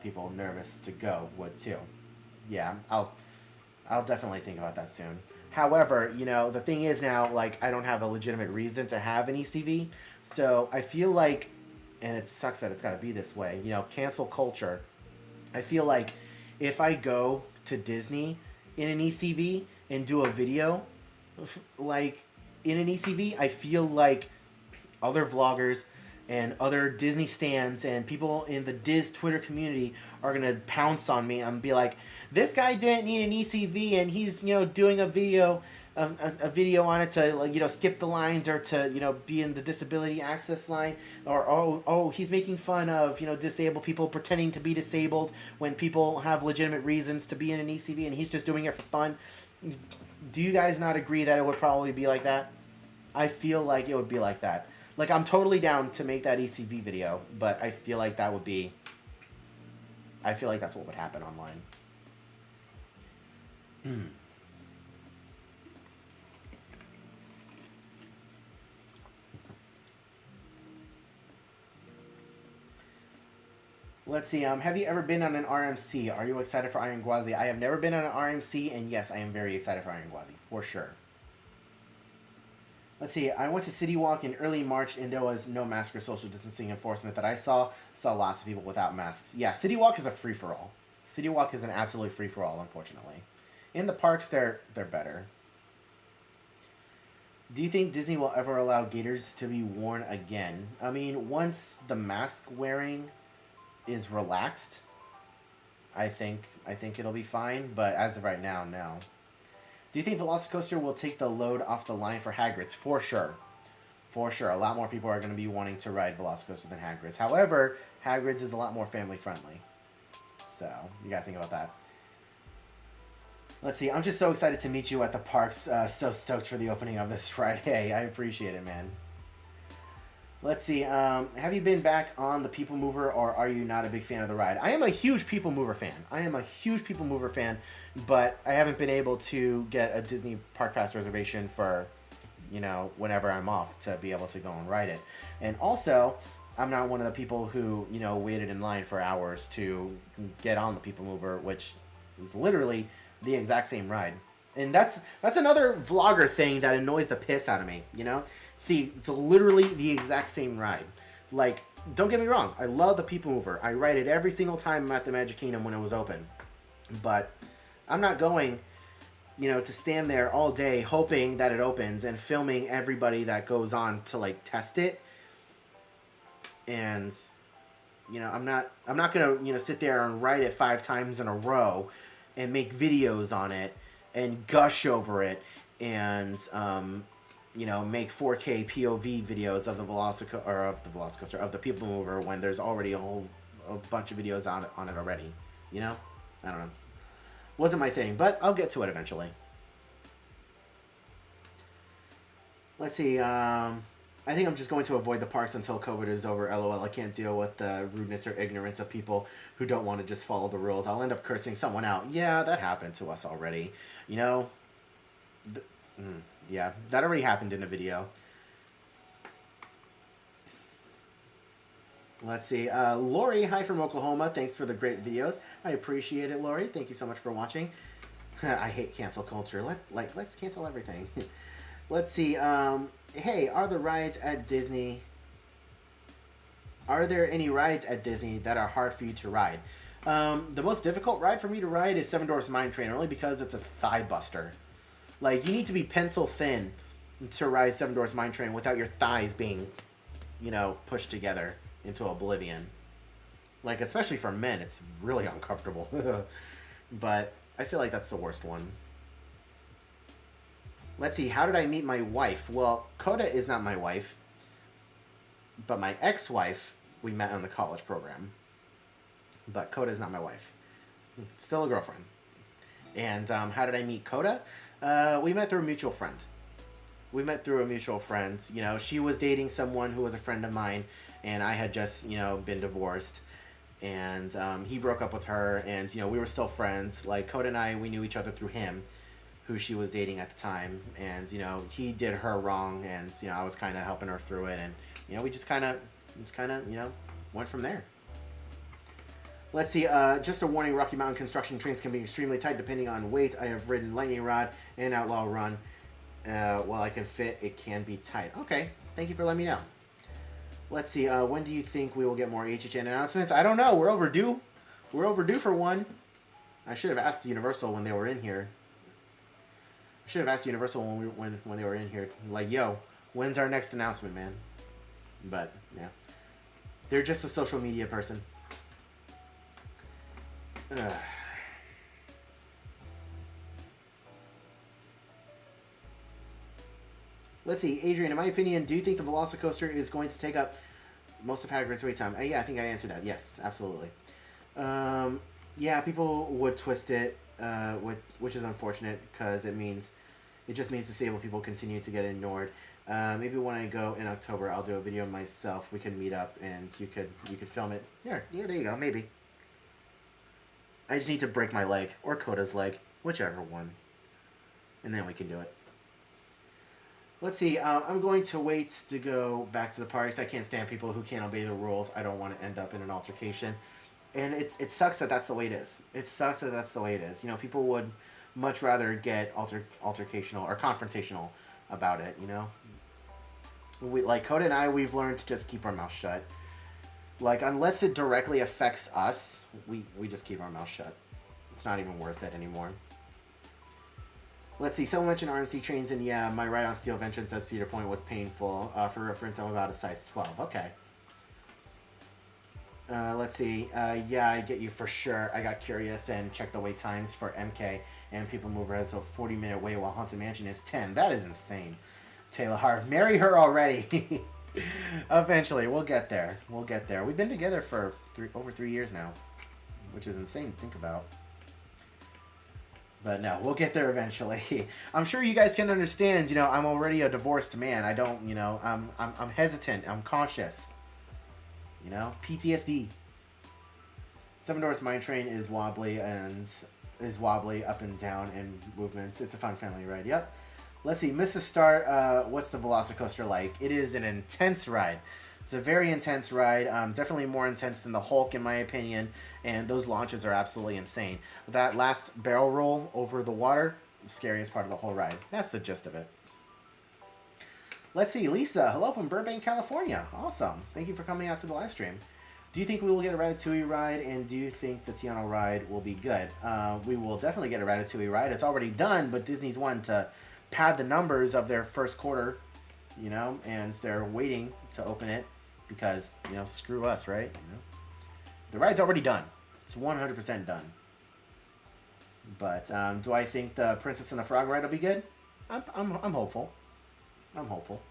people nervous to go would too. Yeah, I'll definitely think about that soon. However, the thing is now, like, I don't have a legitimate reason to have an ECV, so I feel like, and it sucks that it's got to be this way, cancel culture. I feel like if I go to Disney in an ECV and do a video, like, in an ECV, I feel like other vloggers and other Disney stands and people in the Diz Twitter community are gonna pounce on me and be like, this guy didn't need an ECV and he's doing a video on it to, like, skip the lines or to be in the disability access line, or oh he's making fun of disabled people pretending to be disabled when people have legitimate reasons to be in an ECV and he's just doing it for fun. Do you guys not agree that it would probably be like that? I feel like it would be like that. Like, I'm totally down to make that ECV video, but I feel like that's what would happen online. Let's see. Have you ever been on an RMC? Are you excited for Iron Gwazi? I have never been on an RMC, and yes, I am very excited for Iron Gwazi, for sure. Let's see. I went to City Walk in early March, and there was no mask or social distancing enforcement that I saw. Saw lots of people without masks. Yeah, City Walk is a free-for-all. City Walk is an absolute free-for-all, unfortunately. In the parks, they're better. Do you think Disney will ever allow gaiters to be worn again? I mean, once the mask wearing is relaxed, I think it'll be fine, but as of right now, no. Do you think VelociCoaster will take the load off the line for Hagrid's? For sure. For sure. A lot more people are going to be wanting to ride VelociCoaster than Hagrid's. However, Hagrid's is a lot more family friendly. So, you got to think about that. Let's see. I'm just so excited to meet you at the parks. So stoked for the opening of this Friday. I appreciate it, man. Let's see. Have you been back on the People Mover, or are you not a big fan of the ride? I am a huge People Mover fan. But I haven't been able to get a Disney Park Pass reservation for, whenever I'm off to be able to go and ride it. And also, I'm not one of the people who, waited in line for hours to get on the People Mover, which is literally the exact same ride. And that's another vlogger thing that annoys the piss out of me, See, it's literally the exact same ride. Like, don't get me wrong, I love the People Mover. I ride it every single time I'm at the Magic Kingdom when it was open. But I'm not going, to stand there all day hoping that it opens and filming everybody that goes on to, like, test it. And, I'm not going to, sit there and ride it 5 times in a row and make videos on it and gush over it and, make 4K POV videos of the VelociCoaster, of the People Mover when there's already a bunch of videos on it already. I don't know. Wasn't my thing, but I'll get to it eventually. Let's see. I think I'm just going to avoid the parks until COVID is over. LOL. I can't deal with the rudeness or ignorance of people who don't want to just follow the rules. I'll end up cursing someone out. Yeah, that happened to us already. Yeah, that already happened in a video. Let's see. Lori, hi from Oklahoma. Thanks for the great videos. I appreciate it, Lori. Thank you so much for watching. I hate cancel culture. Let's cancel everything. Let's see. Hey, are there any rides at Disney that are hard for you to ride? The most difficult ride for me to ride is Seven Dwarfs Mine Train, only because it's a thigh buster. Like, you need to be pencil thin to ride Seven Dwarfs Mine Train without your thighs being, pushed together into oblivion. Like, especially for men, it's really uncomfortable. But I feel like that's the worst one. Let's see. How did I meet my wife? Well, Coda is not my wife, but my ex-wife, we met on the college program. But Coda is not my wife. Still a girlfriend. And how did I meet Coda? We met through a mutual friend. You know, she was dating someone who was a friend of mine, and I had just, you know, been divorced. And he broke up with her, and, you know, we were still friends. Like, Coda and I, we knew each other through him, who she was dating at the time. And, you know, he did her wrong, and, you know, I was kind of helping her through it. And, you know, we just kind of, you know, went from there. Let's see, just a warning, Rocky Mountain construction trains can be extremely tight depending on weight. I have ridden Lightning Rod and Outlaw Run. While I can fit, it can be tight. Okay, thank you for letting me know. Let's see, when do you think we will get more HHN announcements? I don't know, we're overdue. We're overdue for one. I should have asked Universal when they were in here. When they were in here. Like, yo, when's our next announcement, man? But, yeah. They're just a social media person. Let's see, Adrian, in my opinion, do you think the VelociCoaster is going to take up most of Hagrid's wait time? Yeah, I think I answered that. Yes, absolutely. Yeah, people would twist it, which is unfortunate because it just means disabled people continue to get ignored. Maybe when I go in October, I'll do a video myself. We can meet up and you could film it. Yeah, there you go. Maybe. I just need to break my leg or Coda's leg, whichever one, and then we can do it. Let's see. I'm going to wait to go back to the parks. I can't stand people who can't obey the rules. I don't want to end up in an altercation, and it sucks that that's the way it is. You know, people would much rather get altercational or confrontational about it. You know, like Coda and I, we've learned to just keep our mouth shut. Like, unless it directly affects us, we just keep our mouth shut. It's not even worth it anymore. Let's see, someone mentioned RMC trains, and yeah, my ride on Steel Vengeance at Cedar Point was painful. For reference, I'm about a size 12. Okay. Let's see. Yeah, I get you for sure. I got curious and checked the wait times for MK, and People Mover has a 40-minute wait while Haunted Mansion is 10. That is insane. Taylor Harv, marry her already. Eventually, we'll get there. We've been together for over 3 years now, which is insane to think about. But no, we'll get there eventually. I'm sure you guys can understand. You know, I'm already a divorced man. I don't. You know, I'm hesitant. I'm cautious. You know, PTSD. Seven Doors Mine Train is wobbly up and down in movements. It's a fun family ride. Yep. Let's see, Mrs. Star, what's the VelociCoaster like? It is an intense ride. It's a very intense ride, definitely more intense than the Hulk in my opinion, and those launches are absolutely insane. That last barrel roll over the water, the scariest part of the whole ride. That's the gist of it. Let's see, Lisa, hello from Burbank, California. Awesome. Thank you for coming out to the live stream. Do you think we will get a Ratatouille ride, and do you think the Tiana ride will be good? We will definitely get a Ratatouille ride. It's already done, but Disney's wanted to pad the numbers of their first quarter, you know, and they're waiting to open it because, you know, screw us, right? You know, the ride's already done. It's 100% done. But do I think the Princess and the Frog ride will be good? I'm hopeful. I'm hopeful.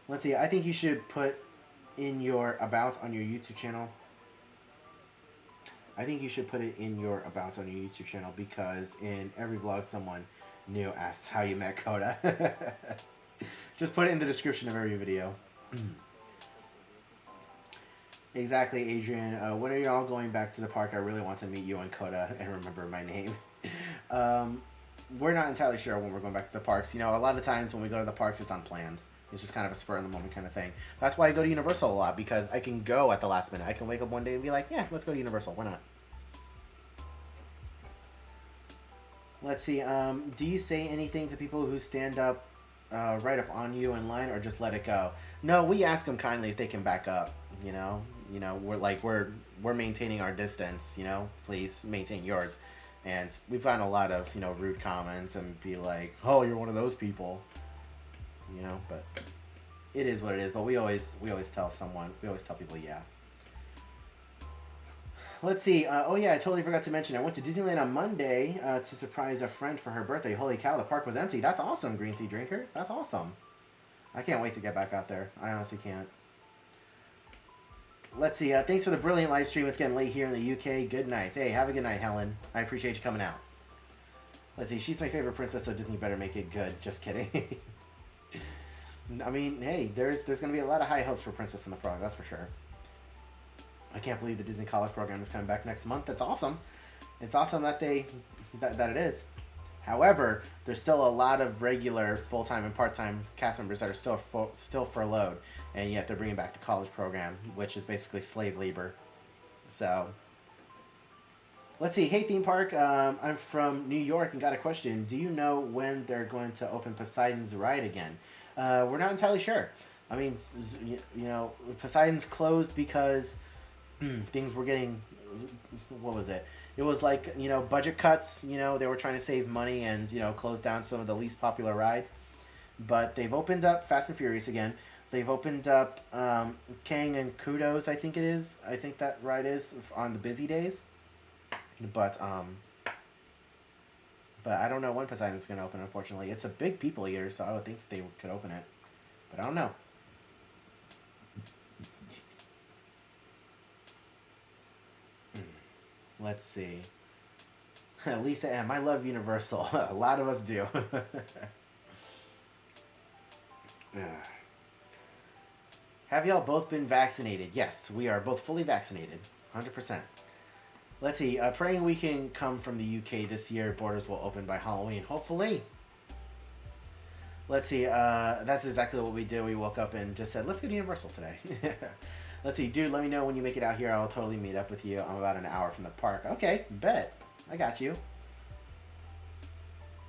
Let's see, I think you should put in your about on your YouTube channel. Because in every vlog someone new asks how you met Coda. Just put it in the description of every video. Exactly, Adrian. When are y'all going back to the park? I really want to meet you and Coda and remember my name. We're not entirely sure when we're going back to the parks. You know, a lot of times when we go to the parks, it's unplanned. It's just kind of a spur-of-the-moment kind of thing. That's why I go to Universal a lot, because I can go at the last minute. I can wake up one day and be like, yeah, let's go to Universal. Why not? Let's see. Do you say anything to people who stand up right up on you in line, or just let it go? No, we ask them kindly if they can back up. You know, we're maintaining our distance. You know, please maintain yours. And we've gotten a lot of, rude comments and be like, oh, you're one of those people. But it is what it is. But we always tell people, yeah. Let's see. Oh, yeah, I totally forgot to mention. I went to Disneyland on Monday to surprise a friend for her birthday. Holy cow, the park was empty. That's awesome, Green Tea Drinker. That's awesome. I can't wait to get back out there. I honestly can't. Let's see. Thanks for the brilliant live stream. It's getting late here in the UK. Good night. Hey, have a good night, Helen. I appreciate you coming out. Let's see. She's my favorite princess, so Disney better make it good. Just kidding. I mean, hey, there's going to be a lot of high hopes for Princess and the Frog. That's for sure. I can't believe the Disney College program is coming back next month. That's awesome. It's awesome that that it is. However, there's still a lot of regular full-time and part-time cast members that are still furloughed, and yet they're bringing back the college program, which is basically slave labor. So, let's see. Hey, theme park. I'm from New York and got a question. Do you know when they're going to open Poseidon's ride again? We're not entirely sure. I mean, Poseidon's closed because things were getting, what was it? It was like, budget cuts, they were trying to save money and, close down some of the least popular rides. But they've opened up Fast and Furious again. They've opened up Kang and Kudos, I think it is. I think that ride is on the busy days. But I don't know when Poseidon's going to open, unfortunately. It's a big people eater, so I would think they could open it. But I don't know. Let's see. Lisa M. I love Universal. A lot of us do. Have y'all both been vaccinated? Yes, we are both fully vaccinated. 100%. Let's see. Praying we can come from the UK this year. Borders will open by Halloween. Hopefully. Let's see. That's exactly what we did. We woke up and just said, let's go to Universal today. Let's see. Dude, let me know when you make it out here. I'll totally meet up with you. I'm about an hour from the park. Okay, bet. I got you.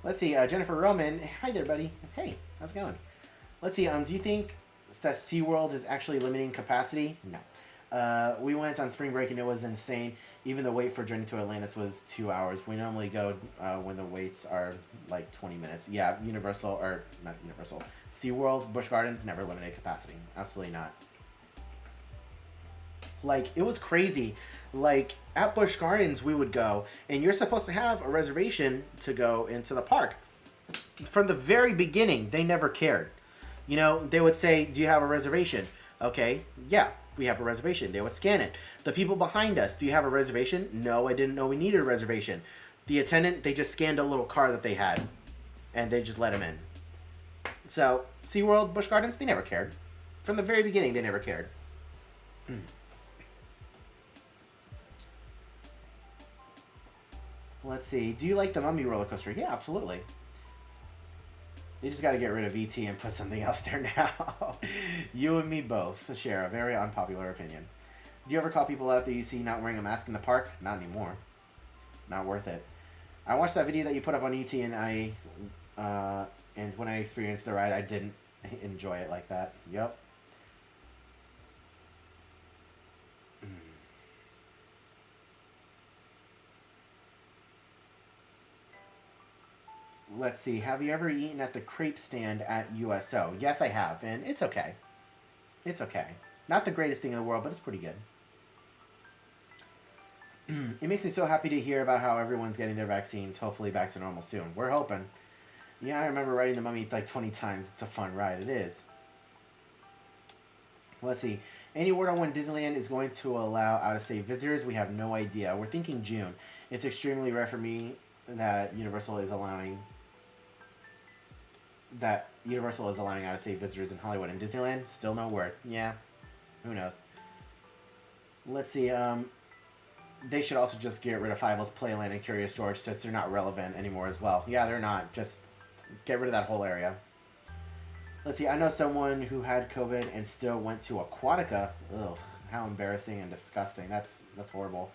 Let's see. Jennifer Roman. Hi there, buddy. Hey, how's it going? Let's see. Do you think that SeaWorld is actually limiting capacity? No. We went on spring break and it was insane. Even the wait for Journey to Atlantis was 2 hours. We normally go when the waits are like 20 minutes. Yeah, SeaWorld, Busch Gardens never limited capacity. Absolutely not. Like, it was crazy. Like, at Busch Gardens, we would go, and you're supposed to have a reservation to go into the park. From the very beginning, they never cared. They would say, do you have a reservation? Okay, yeah, we have a reservation. They would scan it. The people behind us, do you have a reservation? No, I didn't know we needed a reservation. The attendant, they just scanned a little card that they had, and they just let them in. So, SeaWorld, Busch Gardens, they never cared. From the very beginning, they never cared. Let's see. Do you like the Mummy roller coaster? Yeah, absolutely. They just got to get rid of ET and put something else there now. You and me both. Share a very unpopular opinion. Do you ever call people out that you see not wearing a mask in the park? Not anymore. Not worth it. I watched that video that you put up on ET and and when I experienced the ride, I didn't enjoy it like that. Yep. Let's see. Have you ever eaten at the crepe stand at USO? Yes, I have, and it's okay. It's okay. Not the greatest thing in the world, but it's pretty good. It makes me so happy to hear about how everyone's getting their vaccines. Hopefully back to normal soon. We're hoping. Yeah, I remember riding the Mummy like 20 times. It's a fun ride. It is. Let's see. Any word on when Disneyland is going to allow out-of-state visitors? We have no idea. We're thinking June. It's extremely rare for me that Universal is allowing out-of-state visitors in Hollywood and Disneyland. Still no word. Yeah. Who knows? Let's see. They should also just get rid of Fievel's Playland and Curious George since they're not relevant anymore as well. Yeah, they're not. Just get rid of that whole area. Let's see. I know someone who had COVID and still went to Aquatica. Ugh. How embarrassing and disgusting. That's horrible.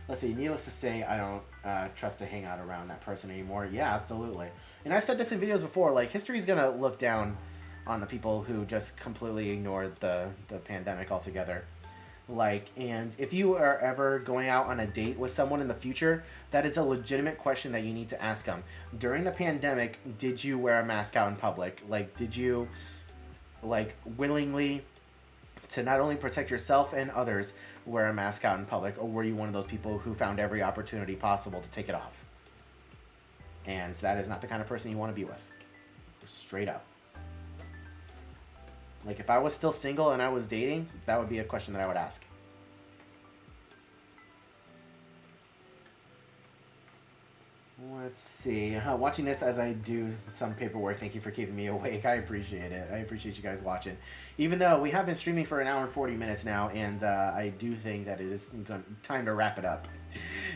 Let's see. Needless to say, I don't trust to hang out around that person anymore. Yeah, absolutely. And I've said this in videos before. Like, history's going to look down on the people who just completely ignored the pandemic altogether. Like, and if you are ever going out on a date with someone in the future, that is a legitimate question that you need to ask them. During the pandemic, did you wear a mask out in public? Like, did you, like, willingly, to not only protect yourself and others, wear a mask out in public? Or were you one of those people who found every opportunity possible to take it off? And that is not the kind of person you want to be with. Straight up. Like, if I was still single and I was dating, that would be a question that I would ask. Let's see. Watching this as I do some paperwork, thank you for keeping me awake. I appreciate it. I appreciate you guys watching. Even though we have been streaming for an hour and 40 minutes now, and I do think that it is time to wrap it up.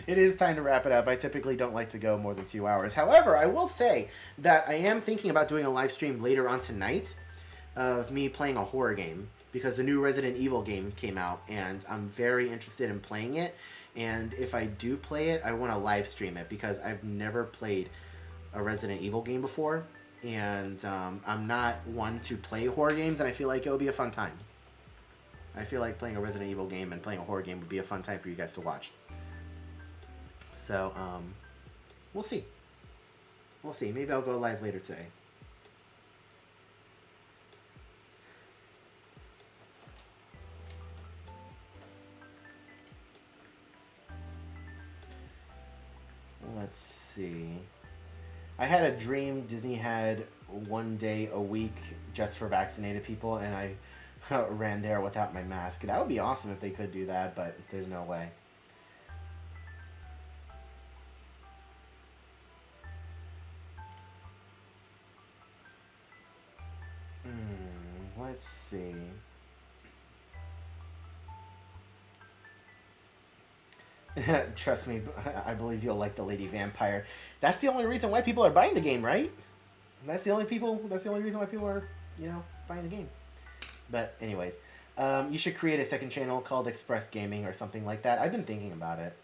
It is time to wrap it up. I typically don't like to go more than 2 hours. However, I will say that I am thinking about doing a live stream later on tonight of me playing a horror game, because the new Resident Evil game came out and I'm very interested in playing it. And if I do play it, I want to live stream it, because I've never played a Resident Evil game before, and I'm not one to play horror games, and I feel like it would be a fun time. I feel like playing a Resident Evil game and playing a horror game would be a fun time for you guys to watch. So we'll see. We'll see. Maybe I'll go live later today. Let's see. I had a dream Disney had one day a week just for vaccinated people, and I ran there without my mask. That would be awesome if they could do that, but there's no way. Let's see. Trust me, I believe you'll like the Lady Vampire. That's the only reason why people are buying the game, right? That's the only reason why people are, buying the game. But anyways, you should create a second channel called Express Gaming or something like that. I've been thinking about it,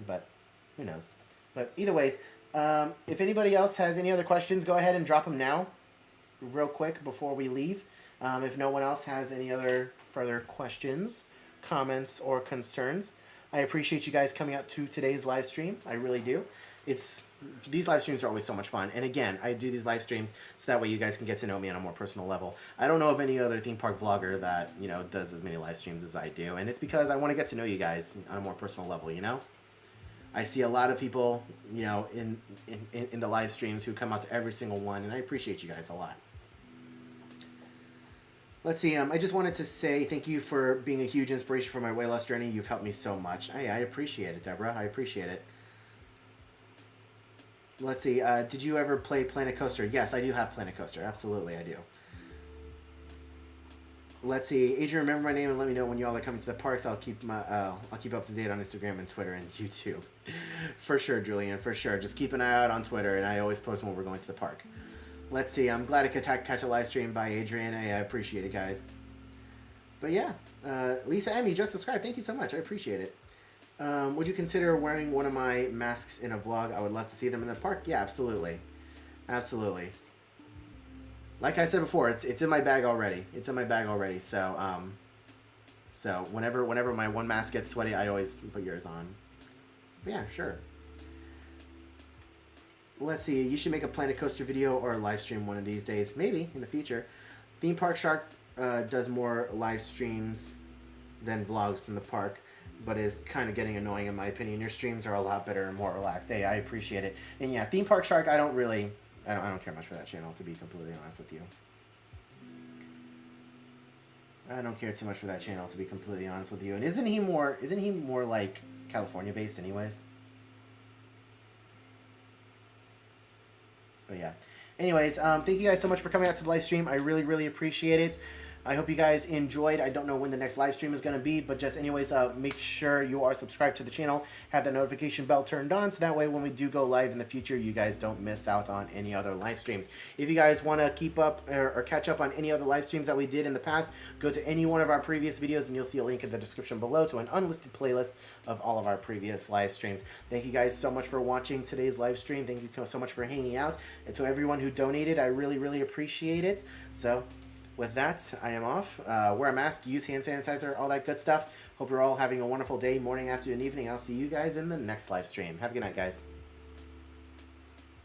but who knows? But either ways, if anybody else has any other questions, go ahead and drop them now, real quick, before we leave. If no one else has any other further questions, comments, or concerns, I appreciate you guys coming out to today's live stream. I really do. These live streams are always so much fun. And again, I do these live streams so that way you guys can get to know me on a more personal level. I don't know of any other theme park vlogger that, does as many live streams as I do. And it's because I want to get to know you guys on a more personal level, I see a lot of people, in the live streams who come out to every single one, and I appreciate you guys a lot. Let's see, I just wanted to say thank you for being a huge inspiration for my weight loss journey. You've helped me so much. I appreciate it, Deborah. I appreciate it. Let's see, did you ever play PlanetCoaster? Yes, I do have PlanetCoaster. Absolutely, I do. Let's see, Adrian, remember my name and let me know when y'all are coming to the parks. I'll keep up to date on Instagram and Twitter and YouTube. For sure, Julian, for sure. Just keep an eye out on Twitter, and I always post when we're going to the park. Let's see, I'm glad I could catch a live stream by Adrian. I appreciate it, guys. But yeah, Lisa M, you just subscribed. Thank you so much. I appreciate it. Would you consider wearing one of my masks in a vlog? I would love to see them in the park. Yeah, absolutely. Absolutely. Like I said before, it's in my bag already. It's in my bag already. So whenever my one mask gets sweaty, I always put yours on. But yeah, sure. Let's see, you should make a PlanetCoaster video or a live stream one of these days. Maybe, in the future. Theme Park Shark does more live streams than vlogs in the park, but is kind of getting annoying in my opinion. Your streams are a lot better and more relaxed. Hey, I appreciate it. And yeah, Theme Park Shark, I don't care much for that channel, to be completely honest with you. I don't care too much for that channel, to be completely honest with you. And isn't he more like California based anyways? But yeah. Anyways, thank you guys so much for coming out to the live stream. I really, really appreciate it. I hope you guys enjoyed. I don't know when the next live stream is going to be, but just anyways, make sure you are subscribed to the channel, have the notification bell turned on, so that way when we do go live in the future, you guys don't miss out on any other live streams. If you guys want to keep up or catch up on any other live streams that we did in the past, go to any one of our previous videos and you'll see a link in the description below to an unlisted playlist of all of our previous live streams. Thank you guys so much for watching today's live stream. Thank you so much for hanging out. And to everyone who donated, I really, really appreciate it. So, with that, I am off. Wear a mask, use hand sanitizer, all that good stuff. Hope you're all having a wonderful day, morning, afternoon, evening. I'll see you guys in the next live stream. Have a good night, guys.